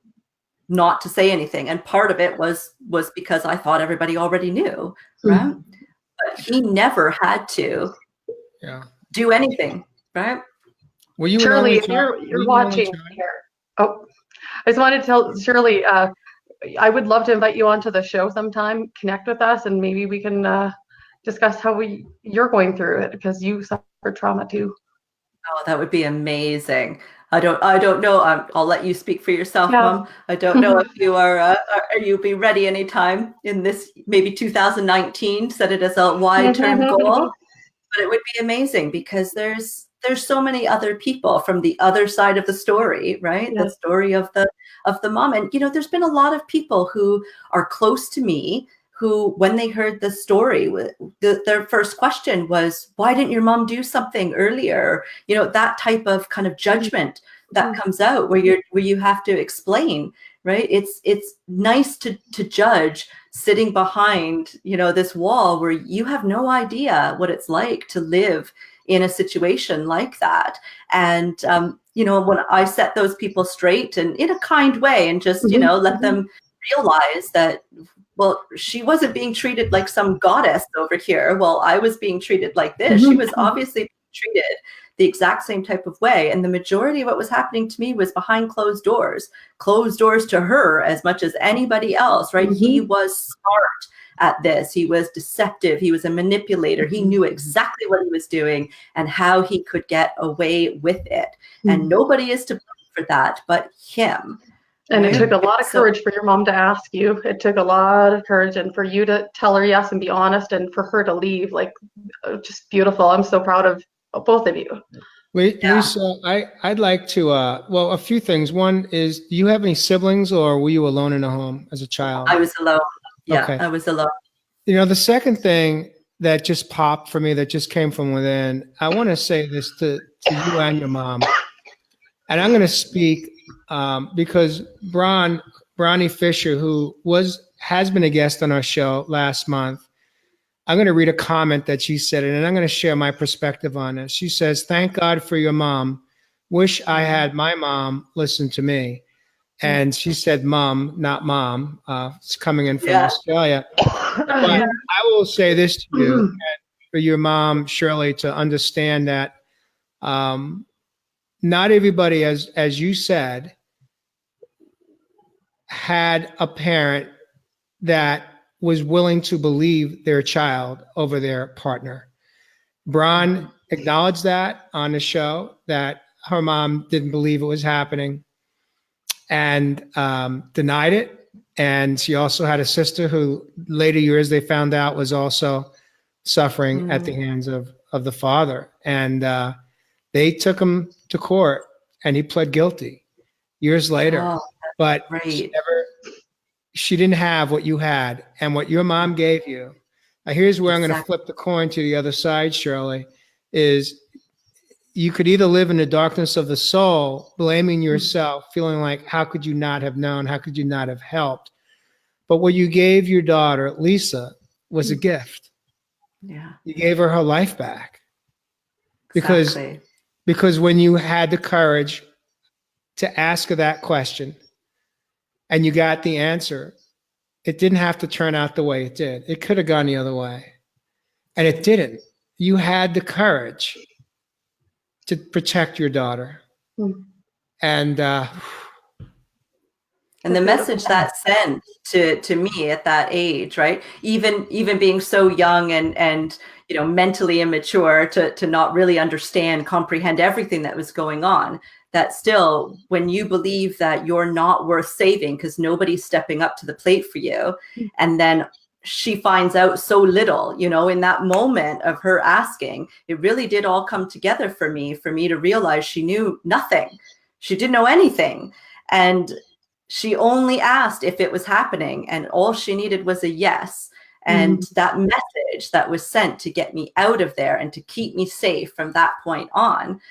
not to say anything. And part of it was because I thought everybody already knew, right? But he never had to do anything, right? Were you Shirley, if you're watching here, I just wanted to tell Shirley, I would love to invite you onto the show sometime, connect with us, and maybe we can discuss how you're going through it, because you suffered trauma too. Oh, that would be amazing. I don't know. I'll let you speak for yourself, Mom. I don't know if you are you be ready anytime in this, maybe 2019, set it as a wide-term goal. But it would be amazing, because there's so many other people from the other side of the story, right? The story of the mom. And, you know, there's been a lot of people who are close to me who, when they heard the story, their first question was, why didn't your mom do something earlier? You know, that type of kind of judgment that comes out where you have to explain, right? It's nice to judge sitting behind, you know, this wall where you have no idea what it's like to live in a situation like that. And, you know, when I set those people straight and in a kind way, and just, you know, let them realize that, well, she wasn't being treated like some goddess over here. Well, I was being treated like this. She was obviously being treated the exact same type of way. And the majority of what was happening to me was behind closed doors to her as much as anybody else, right? He was smart at this. He was deceptive. He was a manipulator. He knew exactly what he was doing and how he could get away with it. And nobody is to blame for that but him. And it took a lot of courage for your mom to ask you. It took a lot of courage, and for you to tell her yes and be honest, and for her to leave. Like, just beautiful. I'm so proud of both of you. Wait, Lisa, I'd like to, well, a few things. One is, do you have any siblings, or were you alone in a home as a child? I was alone. Yeah, okay. I was alone. You know, the second thing that just popped for me, that just came from within, I want to say this to you and your mom. And I'm going to speak because Bronnie Fisher, who has been a guest on our show last month, I'm going to read a comment that she said, and I'm going to share my perspective on it. She says, "Thank God for your mom. Wish I had my mom listen to me." And she said mom, not mom. It's coming in from Australia. But I will say this to you, and for your mom, Shirley, to understand that not everybody, as you said, had a parent that was willing to believe their child over their partner. Bron acknowledged that on the show, that her mom didn't believe it was happening and denied it. And she also had a sister who later years they found out was also suffering at the hands of the father. And they took him to court and he pled guilty years later. But she didn't have what you had and what your mom gave you. Now, here's where I'm going to flip the coin to the other side, Shirley, is you could either live in the darkness of the soul, blaming yourself, feeling like, how could you not have known? How could you not have helped? But what you gave your daughter, Lisa, was a gift. Yeah. You gave her life back. Exactly. Because when you had the courage to ask her that question and you got the answer, it didn't have to turn out the way it did. It could have gone the other way. And it didn't. You had the courage to protect your daughter. Mm. And and the message that sent to me at that age, right? Even being so young and mentally immature to not really understand, comprehend everything that was going on, that still, when you believe that you're not worth saving because nobody's stepping up to the plate for you, and then she finds out so little, in that moment of her asking, it really did all come together for me to realize she knew nothing. She didn't know anything. And she only asked if it was happening, and all she needed was a yes. And that message that was sent to get me out of there and to keep me safe from that point on,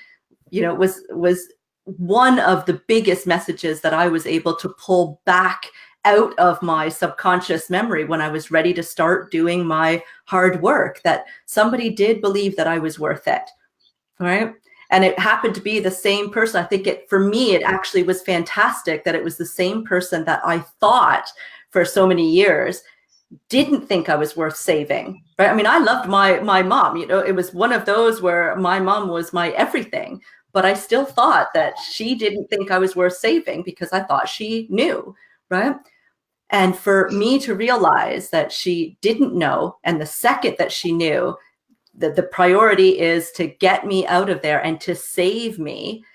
was one of the biggest messages that I was able to pull back out of my subconscious memory when I was ready to start doing my hard work, that somebody did believe that I was worth it, right? And it happened to be the same person. I think for me, it actually was fantastic that it was the same person that I thought for so many years didn't think I was worth saving, right? I mean, I loved my mom, it was one of those where my mom was my everything, but I still thought that she didn't think I was worth saving because I thought she knew, right? And for me to realize that she didn't know, and the second that she knew, that the priority is to get me out of there and to save me,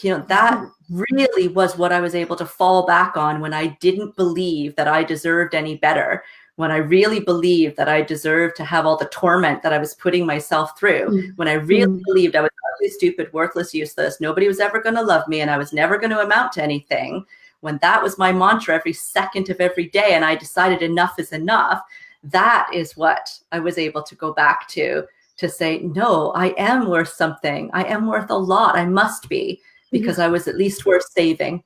that really was what I was able to fall back on when I didn't believe that I deserved any better, when I really believed that I deserved to have all the torment that I was putting myself through, when I really believed I was ugly, stupid, worthless, useless, nobody was ever going to love me, and I was never going to amount to anything. When that was my mantra every second of every day, and I decided enough is enough, that is what I was able to go back to say, no, I am worth something. I am worth a lot. I must be, because I was at least worth saving.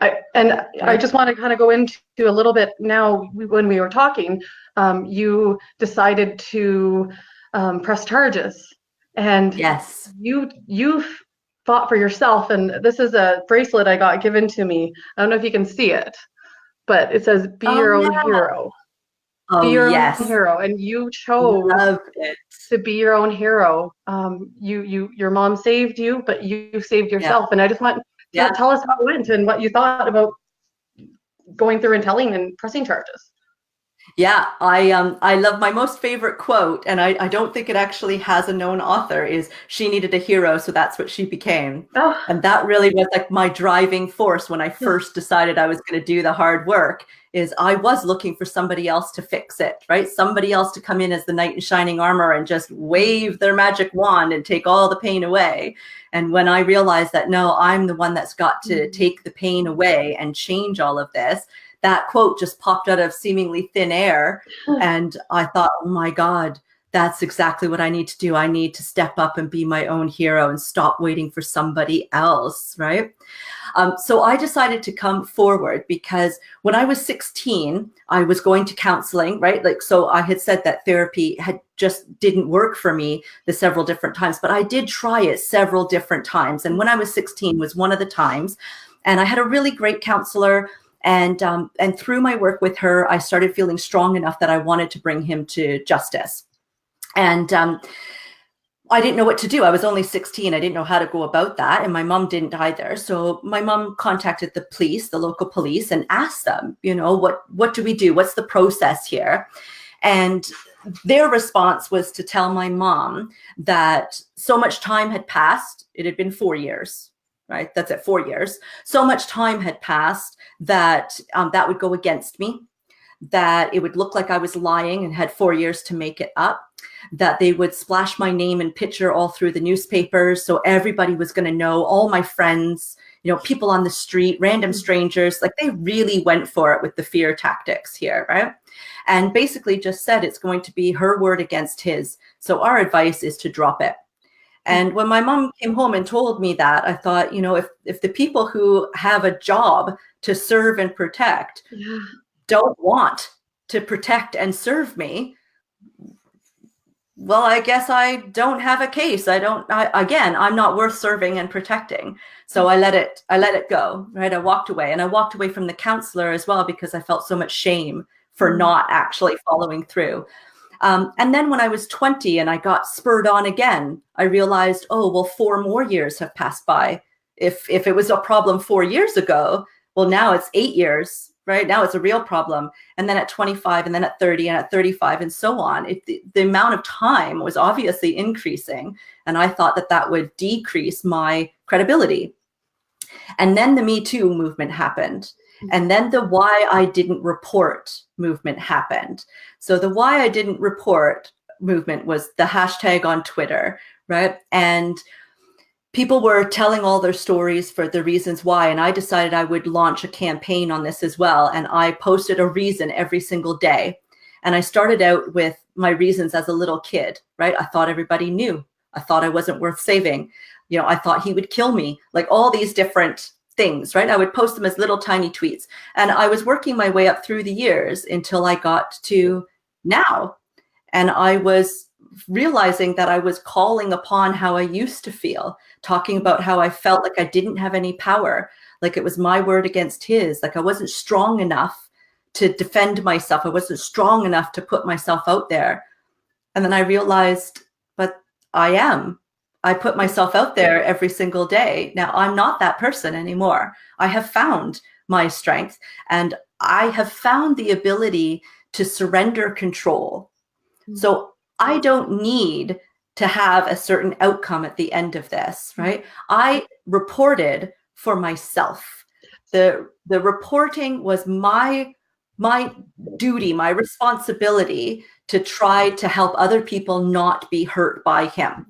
I just want to kind of go into a little bit now. When we were talking, you decided to press charges, and yes, you fought for yourself. And this is a bracelet I got given to me. I don't know if you can see it, but it says "Be your own hero." Be your own hero, and you chose to be your own hero. Your mom saved you, but you saved yourself. And I just want to tell us how it went and what you thought about going through and telling and pressing charges. Yeah, I love my most favorite quote, and I don't think it actually has a known author, is "She needed a hero, so that's what she became." Oh. And that really was like my driving force when I first decided I was going to do the hard work, is I was looking for somebody else to fix it, right? Somebody else to come in as the knight in shining armor and just wave their magic wand and take all the pain away. And when I realized that, no, I'm the one that's got to take the pain away and change all of this, that quote just popped out of seemingly thin air. And I thought, oh my God, that's exactly what I need to do. I need to step up and be my own hero and stop waiting for somebody else, right? So I decided to come forward because when I was 16, I was going to counseling, right? So I had said that therapy just didn't work for me the several different times, but I did try it several different times. And when I was 16 was one of the times, and I had a really great counselor. And through my work with her, I started feeling strong enough that I wanted to bring him to justice. And I didn't know what to do. I was only 16. I didn't know how to go about that. And my mom didn't either. So my mom contacted the police, the local police, and asked them, what do we do? What's the process here? And their response was to tell my mom that so much time had passed. It had been 4 years, right? That's at 4 years. So much time had passed that that would go against me, that it would look like I was lying and had 4 years to make it up, that they would splash my name and picture all through the newspapers. So everybody was going to know, all my friends, people on the street, random strangers, like they really went for it with the fear tactics here, right? And basically just said it's going to be her word against his. So our advice is to drop it. And when my mom came home and told me that, I thought, if the people who have a job to serve and protect don't want to protect and serve me, well, I guess I don't have a case. I'm not worth serving and protecting. So I let it go, right? I walked away, and I walked away from the counselor as well, because I felt so much shame for not actually following through. And then when I was 20 and I got spurred on again, I realized, oh, well, 4 more years have passed by. If it was a problem 4 years ago, well, now it's 8 years, right? Now it's a real problem. And then at 25, and then at 30, and at 35, and so on. The amount of time was obviously increasing. And I thought that would decrease my credibility. And then the Me Too movement happened. And then the Why I Didn't Report movement happened. So the Why I Didn't Report movement was the hashtag on Twitter, right? And people were telling all their stories for the reasons why. And I decided I would launch a campaign on this as well. And I posted a reason every single day. And I started out with my reasons as a little kid, right? I thought everybody knew. I thought I wasn't worth saving. I thought he would kill me, like all these different things, right? I would post them as little tiny tweets. And I was working my way up through the years until I got to now. And I was realizing that I was calling upon how I used to feel, talking about how I felt like I didn't have any power, like it was my word against his, like I wasn't strong enough to defend myself. I wasn't strong enough to put myself out there. And then I realized, but I am. I put myself out there every single day. Now I'm not that person anymore. I have found my strength, and I have found the ability to surrender control. So I don't need to have a certain outcome at the end of this, right? I reported for myself. The reporting was my duty, my responsibility to try to help other people not be hurt by him.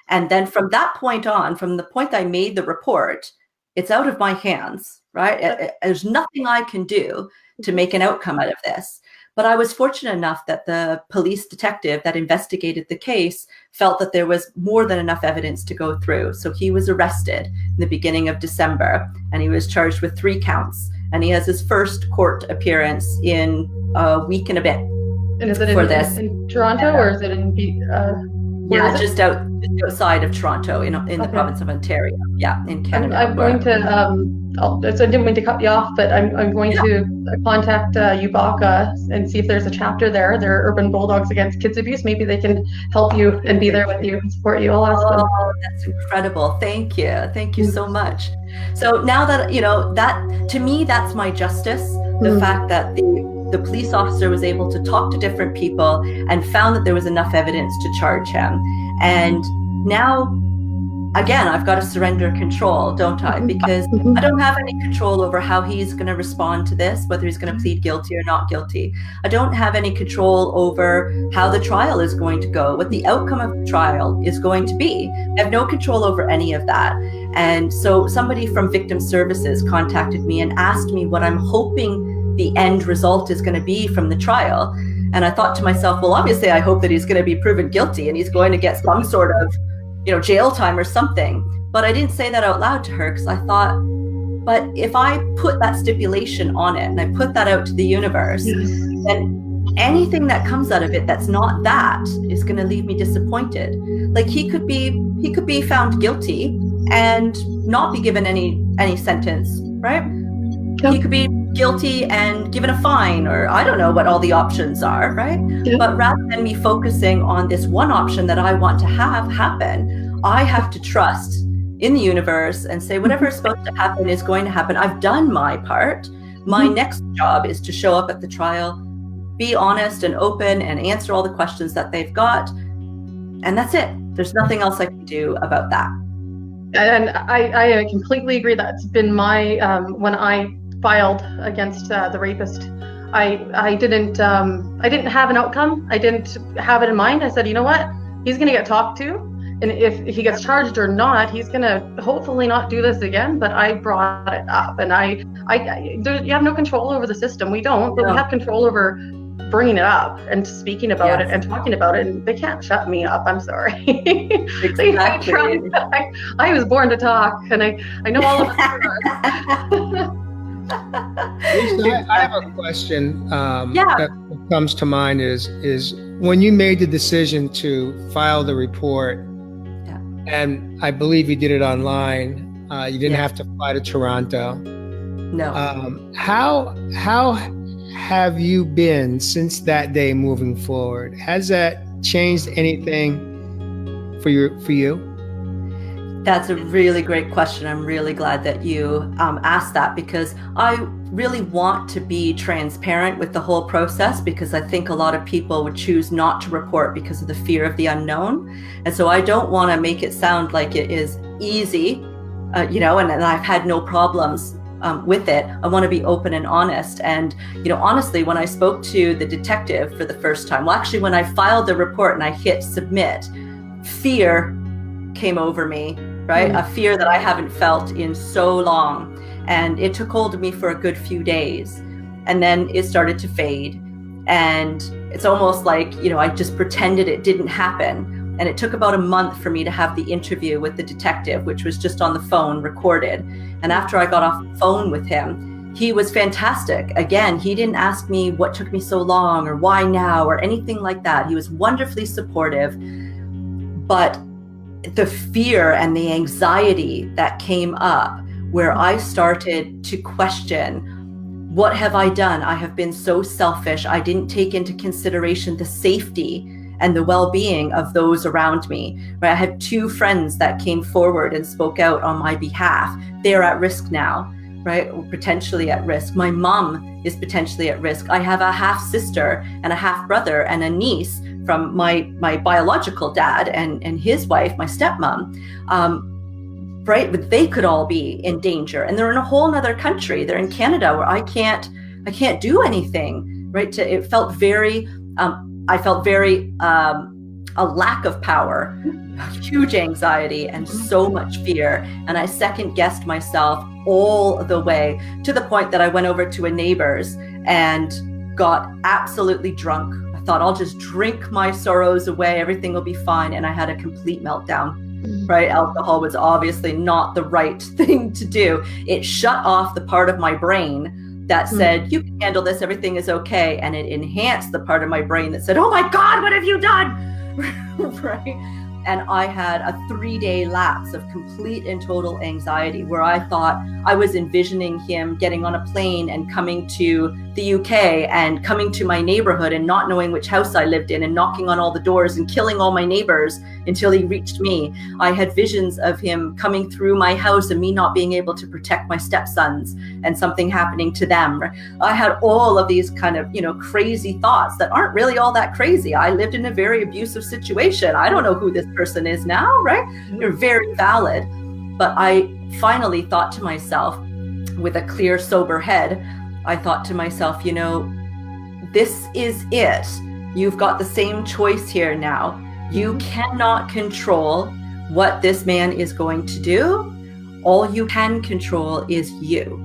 And then from that point on, from the point I made the report, it's out of my hands, right? There's nothing I can do to make an outcome out of this. But I was fortunate enough that the police detective that investigated the case felt that there was more than enough evidence to go through. So he was arrested in the beginning of December, and he was charged with 3 counts. And he has his first court appearance in a week and a bit. And is it in Toronto, or is it in just outside of Toronto, in the province of Ontario. Yeah, in Canada. I'm going to. So I didn't mean to cut you off, but I'm going to contact UBACA and see if there's a chapter there. They're Urban Bulldogs Against Kids Abuse. Maybe they can help you and be there with you and support you. I'll ask them. Oh, that's incredible! Thank you so much. So now that that to me, that's my justice. The fact that the police officer was able to talk to different people and found that there was enough evidence to charge him. And now, again, I've got to surrender control, don't I? Because I don't have any control over how he's going to respond to this, whether he's going to plead guilty or not guilty. I don't have any control over how the trial is going to go, what the outcome of the trial is going to be. I have no control over any of that. And so somebody from Victim Services contacted me and asked me what I'm hoping the end result is going to be from the trial. And I thought to myself, well, obviously I hope that he's going to be proven guilty and he's going to get some sort of, jail time or something. But I didn't say that out loud to her, because I thought, but if I put that stipulation on it and I put that out to the universe, then anything that comes out of it that's not that is going to leave me disappointed. Like he could be found guilty and not be given any sentence, right? He could be guilty and given a fine, or I don't know what all the options are, right? But rather than me focusing on this one option that I want to have happen, I have to trust in the universe and say whatever is supposed to happen is going to happen. I've done my part. My next job is to show up at the trial, be honest and open, and answer all the questions that they've got. And that's it. There's nothing else I can do about that. And I completely agree. That's been my when I filed against the rapist, I didn't have an outcome. I didn't have it in mind. I said, you know what, he's going to get talked to, and if he gets charged or not, he's going to hopefully not do this again. But I brought it up, and you have no control over the system. We don't, but we have control over bringing it up and speaking about it and talking about it, and they can't shut me up. I'm sorry. Exactly. I was born to talk, and I know all of it. Lisa, I have a question Yeah. that comes to mind is when you made the decision to file the report, Yeah. and I believe you did it online, you didn't Yeah. have to fly to Toronto. No. How have you been since that day moving forward? Has that changed anything for you? That's a really great question. I'm really glad that you asked that, because I really want to be transparent with the whole process, because I think a lot of people would choose not to report because of the fear of the unknown. And so I don't want to make it sound like it is easy, and I've had no problems with it. I want to be open and honest. And, honestly, when I spoke to the detective for the first time, well, actually, when I filed the report and I hit submit, fear came over me, right? A fear that I haven't felt in so long. And it took hold of me for a good few days. And then it started to fade. And it's almost like, I just pretended it didn't happen. And it took about a month for me to have the interview with the detective, which was just on the phone, recorded. And after I got off the phone with him, he was fantastic. Again, he didn't ask me what took me so long or why now or anything like that. He was wonderfully supportive. But the fear and the anxiety that came up, where I started to question, what have I done? I have been so selfish. I didn't take into consideration the safety and the well-being of those around me. Right? I had 2 friends that came forward and spoke out on my behalf. They're at risk now, right? Or potentially at risk. My mom is potentially at risk. I have a half sister and a half brother and a niece from my biological dad and his wife, my stepmom, right? But they could all be in danger, and they're in a whole nother country. They're in Canada, where I can't do anything, right? I felt very a lack of power, huge anxiety, and so much fear. And I second guessed myself all the way, to the point that I went over to a neighbor's and got absolutely drunk. I thought, I'll just drink my sorrows away. Everything will be fine. And I had a complete meltdown, right? Alcohol was obviously not the right thing to do. It shut off the part of my brain that said, you can handle this, everything is okay. And it enhanced the part of my brain that said, oh my God, what have you done? Right? And I had a 3-day lapse of complete and total anxiety, where I thought I was envisioning him getting on a plane and coming to the UK and coming to my neighborhood and not knowing which house I lived in and knocking on all the doors and killing all my neighbors until he reached me. I had visions of him coming through my house and me not being able to protect my stepsons and something happening to them. I had all of these kind of, crazy thoughts that aren't really all that crazy. I lived in a very abusive situation. I don't know who this person is now, right? They're very valid. But I finally thought to myself, with a clear, sober head, I thought to myself, this is it. You've got the same choice here now. You cannot control what this man is going to do. All you can control is you.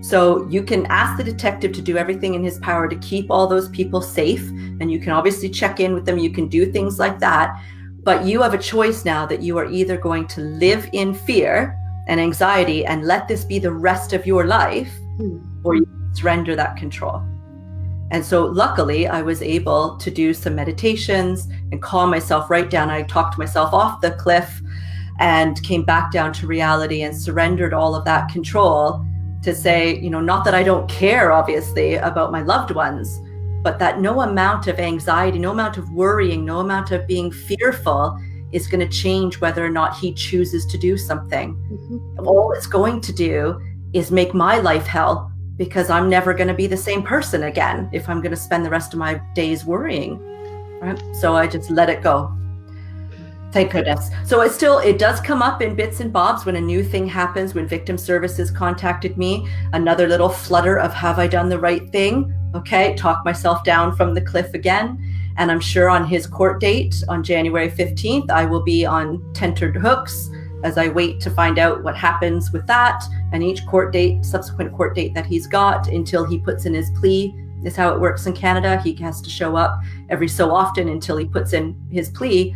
So you can ask the detective to do everything in his power to keep all those people safe. And you can obviously check in with them. You can do things like that. But you have a choice now that you are either going to live in fear and anxiety and let this be the rest of your life, or you surrender that control. And so luckily I was able to do some meditations and calm myself right down. I talked myself off the cliff and came back down to reality and surrendered all of that control to say, not that I don't care, obviously, about my loved ones, but that no amount of anxiety, no amount of worrying, no amount of being fearful is going to change whether or not he chooses to do something. All it's going to do is make my life hell, because I'm never going to be the same person again if I'm going to spend the rest of my days worrying. Right? So I just let it go. Thank goodness. So it does come up in bits and bobs when a new thing happens, when victim services contacted me, another little flutter of, have I done the right thing? Okay, talk myself down from the cliff again. And I'm sure on his court date on January 15th, I will be on tenterhooks as I wait to find out what happens with that. And each subsequent court date that he's got until he puts in his plea is how it works in Canada. He has to show up every so often until he puts in his plea.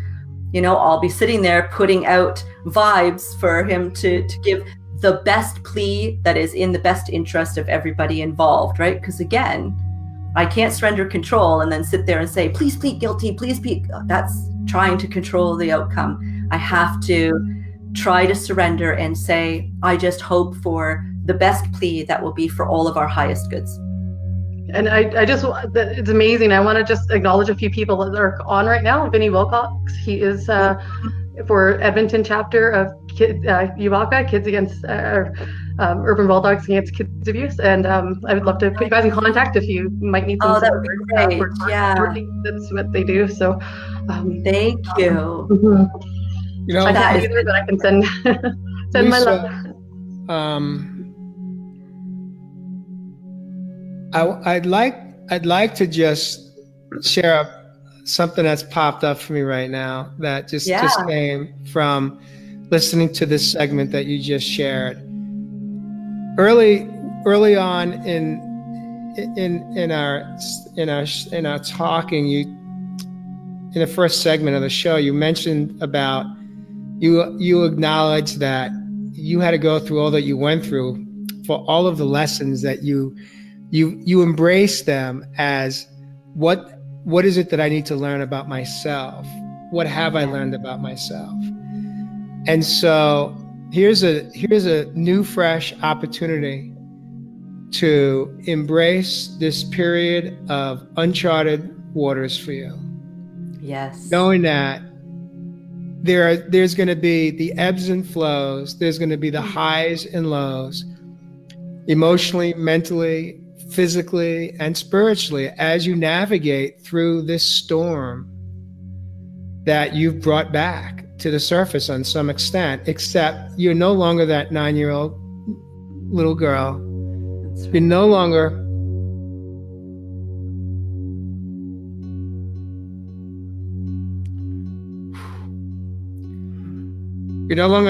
I'll be sitting there putting out vibes for him to give the best plea that is in the best interest of everybody involved, right? Because again, I can't surrender control and then sit there and say, please plead guilty, please plead. That's trying to control the outcome. I have to try to surrender and say, I just hope for the best plea that will be for all of our highest goods. And I just, it's amazing. I want to just acknowledge a few people that are on right now. Vinny Wilcox, he is for Edmonton chapter of UBACA, Kids Against Urban Bulldogs Against Kids Abuse. And I would love to put you guys in contact if you might need some that would be great. Yeah. That's what they do. So thank you. You know, I can't either, but I can send send my love. I'd like to just share something that's popped up for me right now that just came from listening to this segment that you just shared. Early on in our talking, in the first segment of the show, you mentioned about you acknowledged that you had to go through all that you went through for all of the lessons that you embrace them as what is it that I need to learn about myself? What have I learned about myself? And so here's a new, fresh opportunity to embrace this period of uncharted waters for you. Yes. Knowing that there's going to be the ebbs and flows, there's going to be the highs and lows, emotionally, mentally, physically, and spiritually, as you navigate through this storm that you've brought back to the surface on some extent, except you're no longer that 9-year-old little girl. You're no longer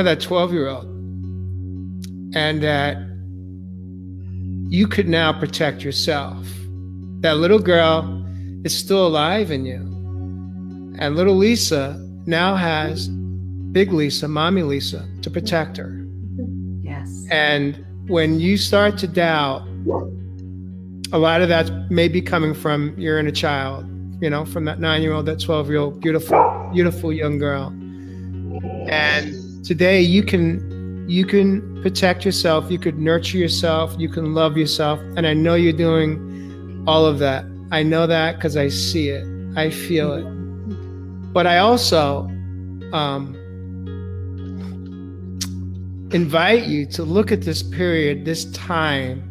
that 12-year-old, and that you could now protect yourself. That little girl is still alive in you. And little Lisa now has big Lisa, mommy Lisa, to protect her. Yes. And when you start to doubt, a lot of that may be coming from your inner child, from that 9-year-old, that 12-year-old, beautiful, beautiful young girl. And today you can protect yourself, you could nurture yourself, you can love yourself. And I know you're doing all of that. I know that because I see it, I feel it. But I also invite you to look at this period, this time.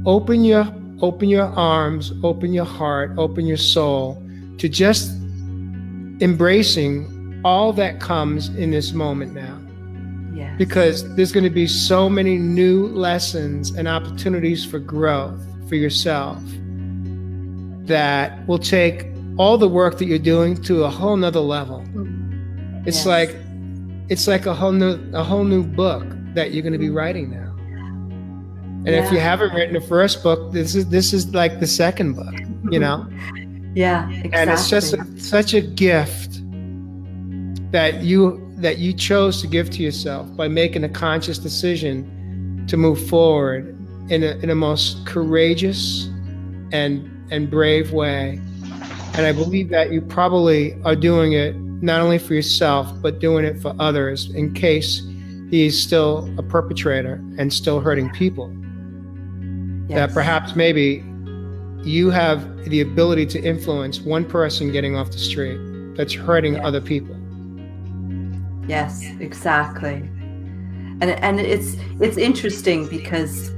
Open your arms, open your heart, open your soul to just embracing all that comes in this moment now. Yes. Because there's going to be so many new lessons and opportunities for growth for yourself that will take all the work that you're doing to a whole nother level. It's like a whole new book that you're going to be writing now. And if you haven't written the first book, this is like the second book, Yeah, exactly. And it's just such a gift that you chose to give to yourself by making a conscious decision to move forward in a most courageous and brave way. And I believe that you probably are doing it not only for yourself, but doing it for others in case he's still a perpetrator and still hurting people. Yes. That perhaps maybe you have the ability to influence one person getting off the street that's hurting other people. Yes, exactly. And it's interesting because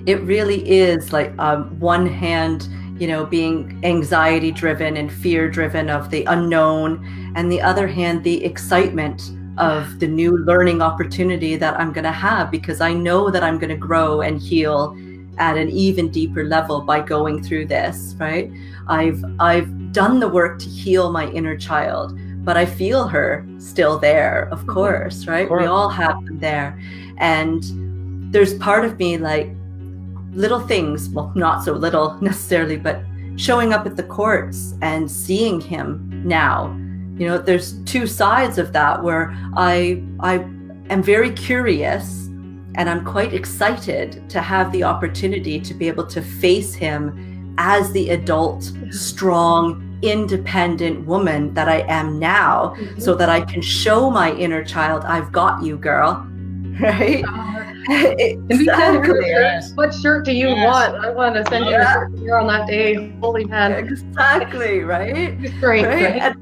it really is like one hand, being anxiety driven and fear driven of the unknown, and the other hand, the excitement of the new learning opportunity that I'm going to have, because I know that I'm going to grow and heal at an even deeper level by going through this, right? I've done the work to heal my inner child, but I feel her still there, of course, right? We all have them there. And there's part of me like little things, well, not so little necessarily, but showing up at the courts and seeing him now. There's two sides of that where I am very curious, and I'm quite excited to have the opportunity to be able to face him as the adult, strong, independent woman that I am now, so that I can show my inner child, I've got you, girl. Right? Exactly. Yes. What shirt do you want? I want to send you a shirt here on that day. Holy man. Exactly, right? Great, right? right?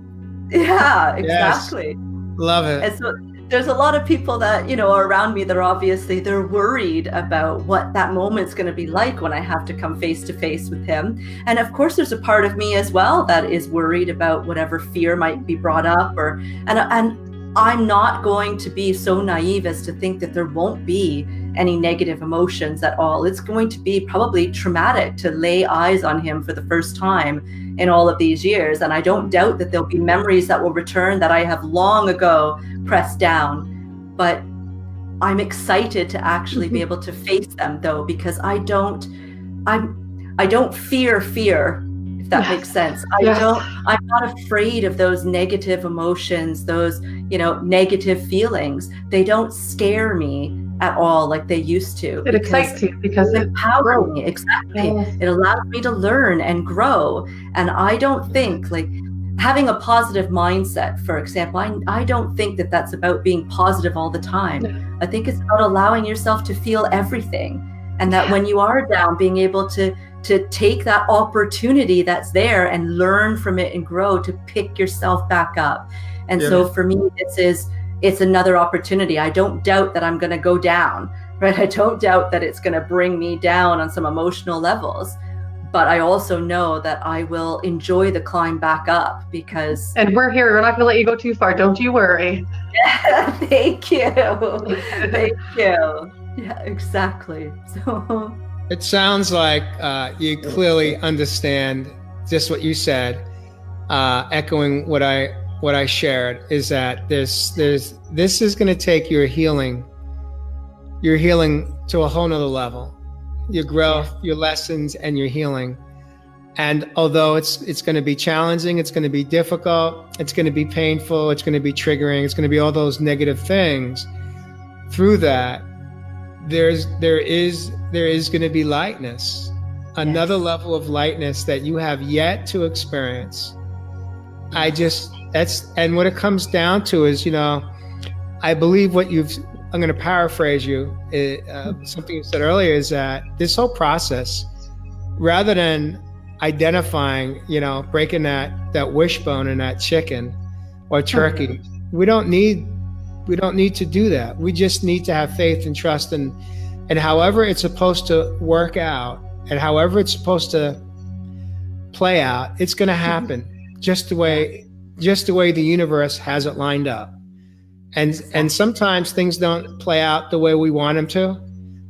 Yeah, exactly. Yes. Love it. And so there's a lot of people that, are around me that are obviously, they're worried about what that moment's going to be like when I have to come face to face with him. And of course, there's a part of me as well that is worried about whatever fear might be brought up, and I'm not going to be so naive as to think that there won't be any negative emotions at all. It's going to be probably traumatic to lay eyes on him for the first time in all of these years. And I don't doubt that there'll be memories that will return that I have long ago pressed down. But I'm excited to actually be able to face them, though, because I don't fear, if that makes sense. I'm not afraid of those negative emotions, those, negative feelings. They don't scare me at all like they used to. It excites you because it empowers me. Exactly. Yes. It allows me to learn and grow. And I don't think, like, having a positive mindset, for example, I don't think that that's about being positive all the time. No. I think it's about allowing yourself to feel everything. And that when you are down, being able to take that opportunity that's there and learn from it and grow to pick yourself back up. And so for me, it's another opportunity. I don't doubt that I'm going to go down, right? I don't doubt that it's going to bring me down on some emotional levels. But I also know that I will enjoy the climb back up because... And we're here. We're not going to let you go too far. Don't you worry. Yeah, thank you. Thank you. Yeah, exactly. So it sounds like you clearly understand just what you said, echoing what I shared, is that this is going to take your healing to a whole nother level. Your growth, your lessons, and your healing. And although it's going to be challenging, it's going to be difficult, it's going to be painful, it's going to be triggering, it's going to be all those negative things. Through that, there is going to be lightness, another level of lightness that you have yet to experience. And what it comes down to is, I believe I'm going to paraphrase you. Something you said earlier is that this whole process, rather than identifying, breaking that wishbone in that chicken or turkey, we don't need to do that. We just need to have faith and trust, and however it's supposed to work out and however it's supposed to play out, it's going to happen just the way the universe has it lined up. And sometimes things don't play out the way we want them to.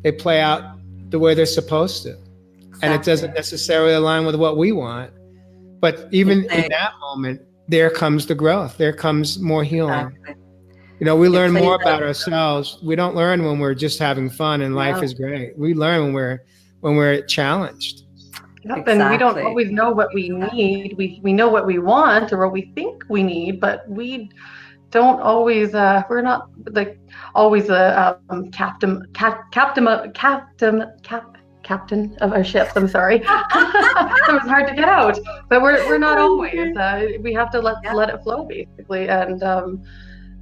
They play out the way they're supposed to. Exactly. And it doesn't necessarily align with what we want. But even in that moment, there comes the growth. There comes more healing. Exactly. We learn more about ourselves. We don't learn when we're just having fun and life is great. We learn when we're challenged. Yep, exactly. And we don't always know what we need. We know what we want or what we think we need, but we don't always, we're not like always a captain of our ships. I'm sorry. It was hard to get out, but we're not always. We have to let it flow basically.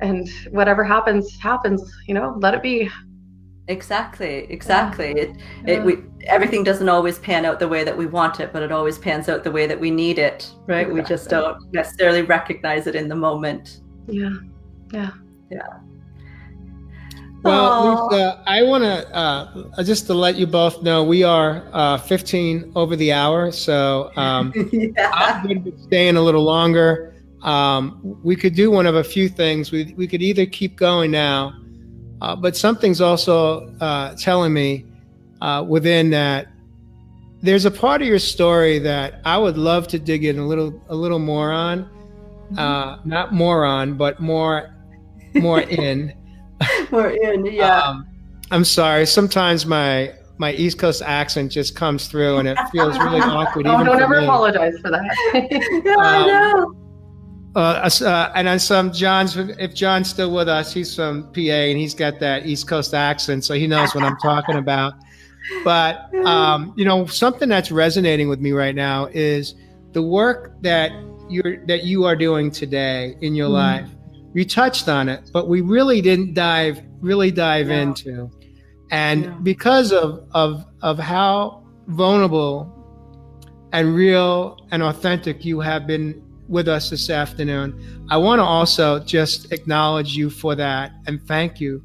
And whatever happens, let it be. Exactly. Everything doesn't always pan out the way that we want it, but it always pans out the way that we need it, right? Exactly. We just don't necessarily recognize it in the moment. Yeah. Well, Lisa, I want to just to let you both know we are 15 over the hour, so I'm going to be staying a little longer. We could do one of a few things. We could either keep going now, but something's also telling me within that there's a part of your story that I would love to dig in a little more on. Not moron, but more in. More in, yeah. I'm sorry. Sometimes my East Coast accent just comes through, and it feels really awkward. Don't ever apologize for that. I know. And on some John's, if John's still with us, he's from PA and he's got that East Coast accent, so he knows what I'm talking about. But something that's resonating with me right now is the work that you are doing today in your life. You touched on it, but we really didn't dive into. And because of how vulnerable and real and authentic you have been with us this afternoon, I want to also just acknowledge you for that and thank you.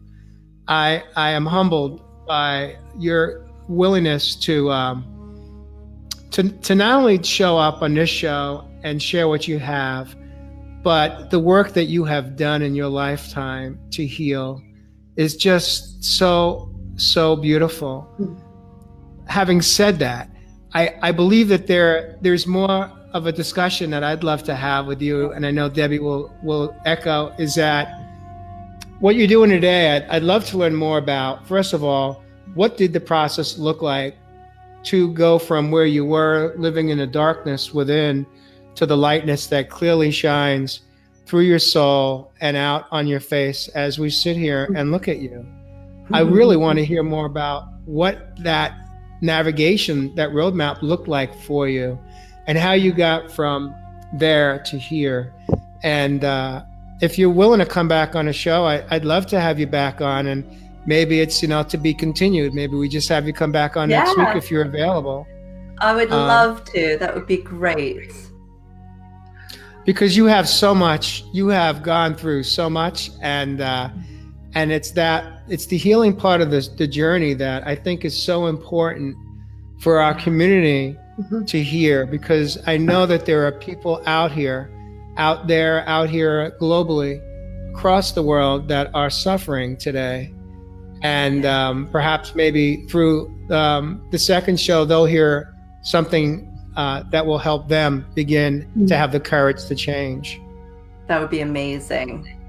I am humbled by your willingness to not only show up on this show and share what you have, but the work that you have done in your lifetime to heal is just so beautiful. Having said that, I believe that there's more of a discussion that I'd love to have with you, and I know Debbie will echo, is that what you're doing today, I'd love to learn more about. First of all, what did the process look like to go from where you were living in the darkness within to the lightness that clearly shines through your soul and out on your face as we sit here and look at you? I really want to hear more about what that navigation, that roadmap looked like for you and how you got from there to here. And if you're willing to come back on a show, I'd love to have you back on, and maybe it's, to be continued. Maybe we just have you come back on next week if you're available. I would love to. That would be great. Because you have so much, you have gone through so much, and it's the healing part of the journey that I think is so important for our community to hear, because I know that there are people out here globally, across the world, that are suffering today. And perhaps maybe through the second show, they'll hear something that will help them begin to have the courage to change. That would be amazing.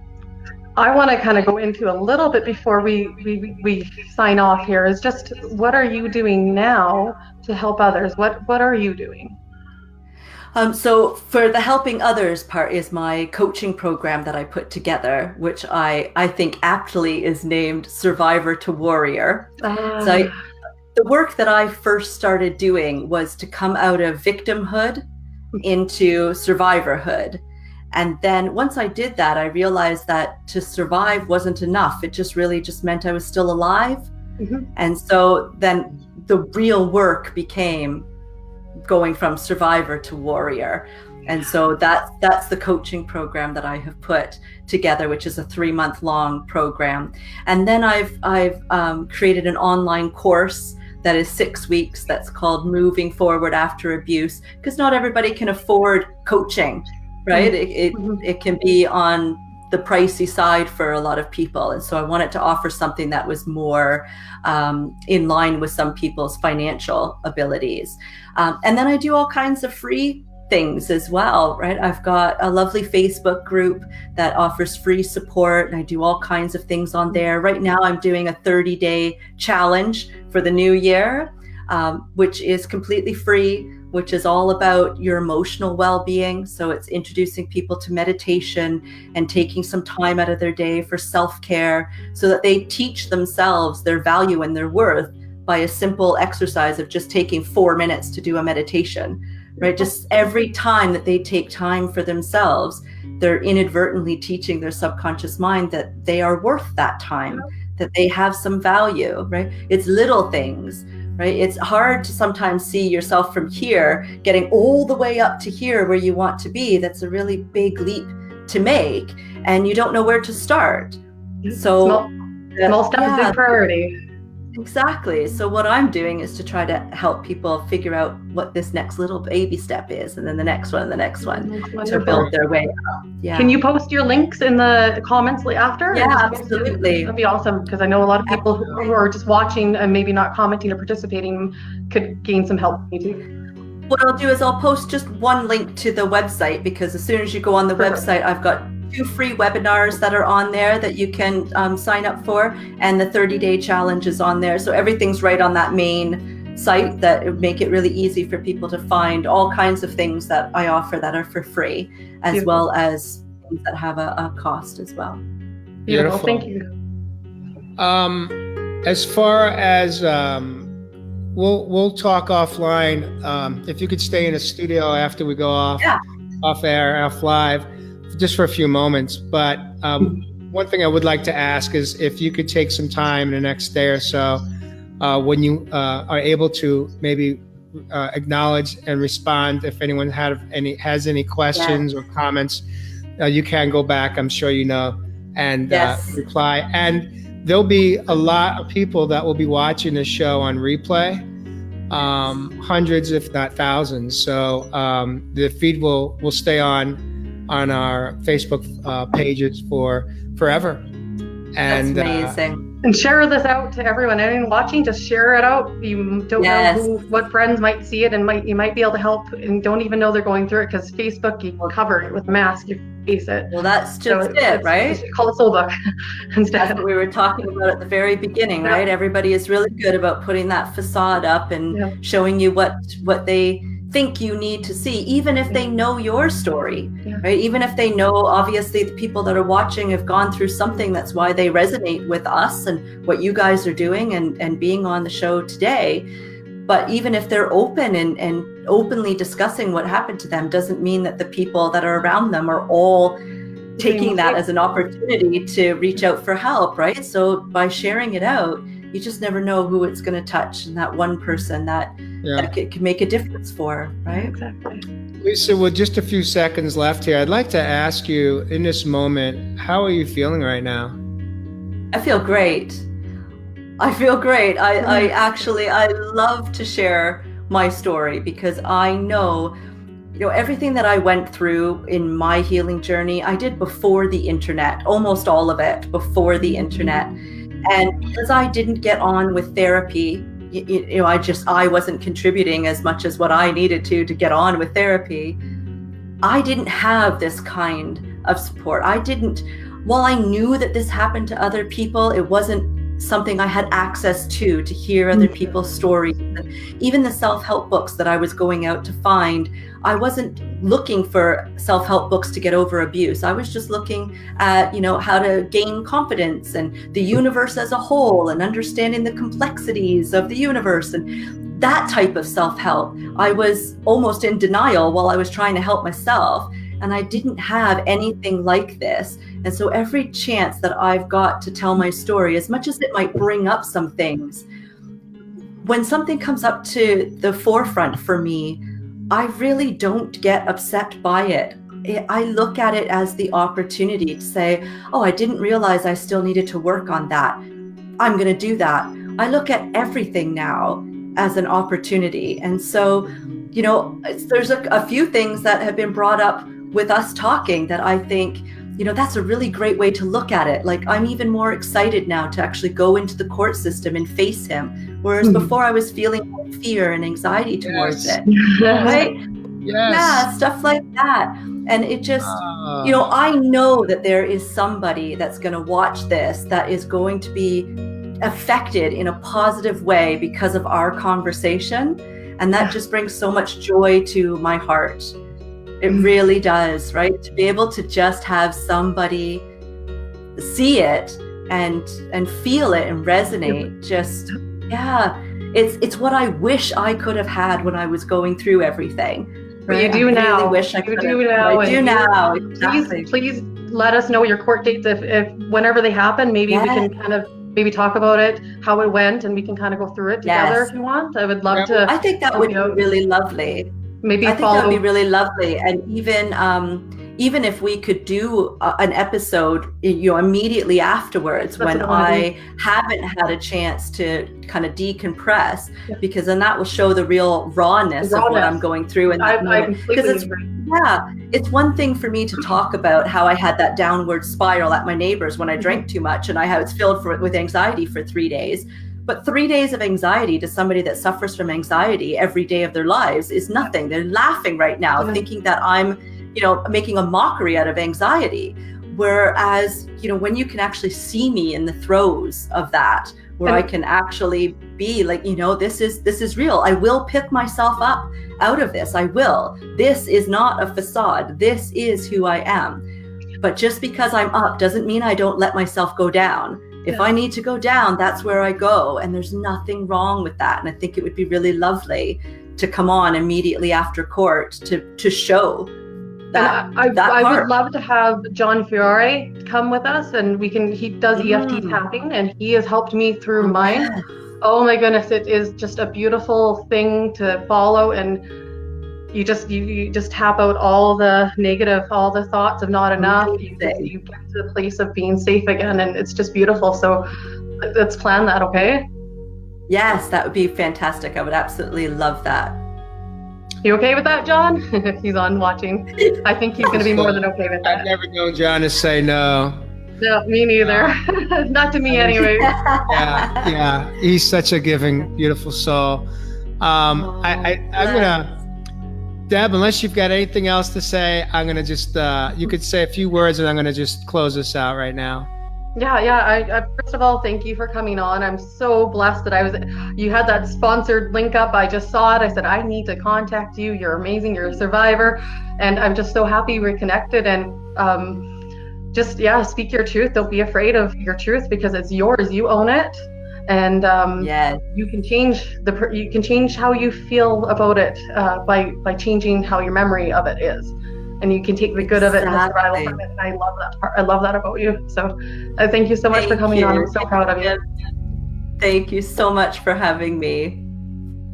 I want to kind of go into a little bit before we sign off here, is just what are you doing now to help others? What are you doing? So for the helping others part is my coaching program that I put together, which I think aptly is named Survivor to Warrior. So the work that I first started doing was to come out of victimhood into survivorhood. And then once I did that, I realized that to survive wasn't enough. It just meant I was still alive. And so then the real work became going from survivor to warrior. And so that's the coaching program that I have put together, which is a 3-month-long program. And then I've created an online course that is 6 weeks that's called Moving Forward After Abuse, because not everybody can afford coaching, right? It can be on the pricey side for a lot of people. And so I wanted to offer something that was more in line with some people's financial abilities. And then I do all kinds of free things as well, right? I've got a lovely Facebook group that offers free support, and I do all kinds of things on there. Right now I'm doing a 30-day challenge for the new year, which is completely free, which is all about your emotional well-being. So it's introducing people to meditation and taking some time out of their day for self-care so that they teach themselves their value and their worth by a simple exercise of just taking 4 minutes to do a meditation, right? Just every time that they take time for themselves, they're inadvertently teaching their subconscious mind that they are worth that time, that they have some value, right? It's little things, right? It's hard to sometimes see yourself from here getting all the way up to here where you want to be. That's a really big leap to make, and you don't know where to start. So small step is big priority. Exactly. So what I'm doing is to try to help people figure out what this next little baby step is, and then the next one, and the next one, to build their way up. Yeah. Can you post your links in the comments after? Yeah, absolutely. That'd be awesome, because I know a lot of people who are just watching and maybe not commenting or participating could gain some help. Me too. What I'll do is I'll post just one link to the website, because as soon as you go on the website, I've got 2 free webinars that are on there that you can sign up for, and the 30-day challenge is on there. So everything's right on that main site that make it really easy for people to find all kinds of things that I offer that are for free, as Beautiful. well as things that have a cost as well. Beautiful. Thank you. As far as we'll talk offline. If you could stay in a studio after we go off air, off live, just for a few moments. But one thing I would like to ask is if you could take some time in the next day or so, when you are able to maybe acknowledge and respond if anyone has any questions or comments, you can go back, I'm sure you know, and reply. And there'll be a lot of people that will be watching this show on replay, hundreds if not thousands. So the feed will stay on our Facebook pages for forever. And that's amazing. And share this out to everyone. Anyone watching, just share it out. You don't know what friends might see it, and you might be able to help, and don't even know they're going through it, because Facebook, you cover it with a mask, you face it. Well, that's just it, right? Call it soul book instead. That's what we were talking about at the very beginning, right? Everybody is really good about putting that facade up and showing you what they think you need to see, even if they know your story, right? Even if they know, obviously, the people that are watching have gone through something, that's why they resonate with us and what you guys are doing and being on the show today. But even if they're open and openly discussing what happened to them, doesn't mean that the people that are around them are all taking that as an opportunity to reach out for help, right? So by sharing it out, you just never know who it's going to touch, and that one person that can make a difference for, right? Exactly. Lisa, with just a few seconds left here, I'd like to ask you, in this moment, how are you feeling right now? I feel great. I love to share my story, because I know, everything that I went through in my healing journey, I did before the internet, almost all of it before the internet. And because I didn't get on with therapy, I wasn't contributing as much as what I needed to get on with therapy. I didn't have this kind of support. While I knew that this happened to other people, it wasn't something I had access to hear other people's stories. And even the self-help books that I was going out to find, I wasn't looking for self-help books to get over abuse. I was just looking at, how to gain confidence and the universe as a whole, and understanding the complexities of the universe and that type of self-help. I was almost in denial while I was trying to help myself, and I didn't have anything like this. And so every chance that I've got to tell my story, as much as it might bring up some things, when something comes up to the forefront for me, I really don't get upset by it. I look at it as the opportunity to say, oh, I didn't realize I still needed to work on that. I'm going to do that. I look at everything now as an opportunity. And so, there's a few things that have been brought up with us talking that I think, that's a really great way to look at it. Like, I'm even more excited now to actually go into the court system and face him. Whereas before I was feeling fear and anxiety towards it. Right? Yes. Yeah, stuff like that. And it just, I know that there is somebody that's going to watch this that is going to be affected in a positive way because of our conversation. And that just brings so much joy to my heart. It really does, right? To be able to just have somebody see it and feel it and resonate. Just, it's what I wish I could have had when I was going through everything. But you do now. Really wish I could. You do now. I do now. Exactly. Please let us know your court dates if whenever they happen. Maybe we can kind of talk about it, how it went, and we can kind of go through it together if you want. I would love to. I think that would be really lovely. Maybe I think that would be really lovely. And even if we could do an episode, immediately afterwards, when I haven't had a chance to kind of decompress, because then that will show the real rawness of what I'm going through in that moment. Because it's one thing for me to talk about how I had that downward spiral at my neighbors when I drank too much, and I was filled with anxiety for 3 days. But 3 days of anxiety to somebody that suffers from anxiety every day of their lives is nothing. They're laughing right now, thinking that I'm, making a mockery out of anxiety. Whereas, when you can actually see me in the throes of that, where I can actually be like, this is real. I will pick myself up out of this. I will. This is not a facade. This is who I am. But just because I'm up doesn't mean I don't let myself go down. If I need to go down, that's where I go. And there's nothing wrong with that. And I think it would be really lovely to come on immediately after court to show that. I would love to have John Fiore come with us, and he does EFT tapping, and he has helped me through mine. Yeah. Oh my goodness, it is just a beautiful thing to follow, and you just tap out all the negative, all the thoughts of not enough. You get to the place of being safe again, and it's just beautiful. So let's plan that, okay? Yes, that would be fantastic. I would absolutely love that. You okay with that, John? He's on watching. I think he's going to be more than okay with that. I've never known John to say no. No, me neither. Not to me anyway. Yeah. He's such a giving, beautiful soul. I'm gonna, Deb, unless you've got anything else to say, I'm gonna just, you could say a few words and I'm gonna just close this out right now. Yeah. I first of all, thank you for coming on. I'm so blessed that you had that sponsored link up. I just saw it. I said, I need to contact you. You're amazing. You're a survivor. And I'm just so happy we're connected. And speak your truth. Don't be afraid of your truth, because it's yours. You own it. And you can change how you feel about it by changing how your memory of it is. And you can take the good of it and the survival from it. And I love that part. I love that about you. So thank you so much for coming on. I'm so proud of you. Thank you so much for having me.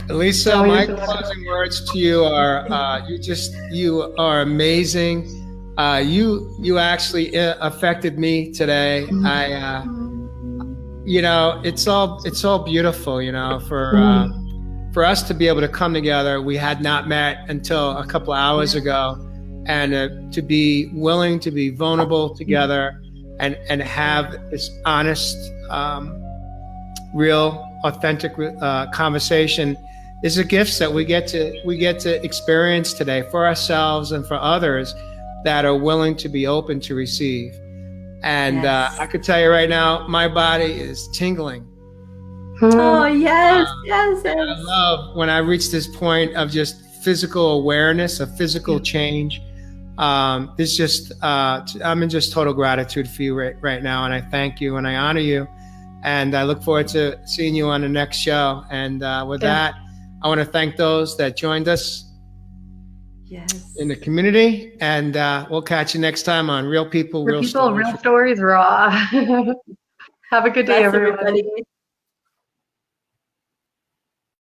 Lisa, my closing words to you are, you are amazing. You actually affected me today. It's all beautiful, for us to be able to come together. We had not met until a couple of hours ago. And to be willing to be vulnerable together and have this honest, real, authentic conversation is a gift that we get to experience today for ourselves and for others that are willing to be open to receive. And I could tell you right now, my body is tingling. Oh, yes. I love when I reach this point of just physical awareness, of physical change. I'm in just total gratitude for you right now, and I thank you and I honor you, and I look forward to seeing you on the next show. And with that, I want to thank those that joined us in the community, and we'll catch you next time on Real People, Real Stories. Real Stories, Raw. Have a good day, everybody.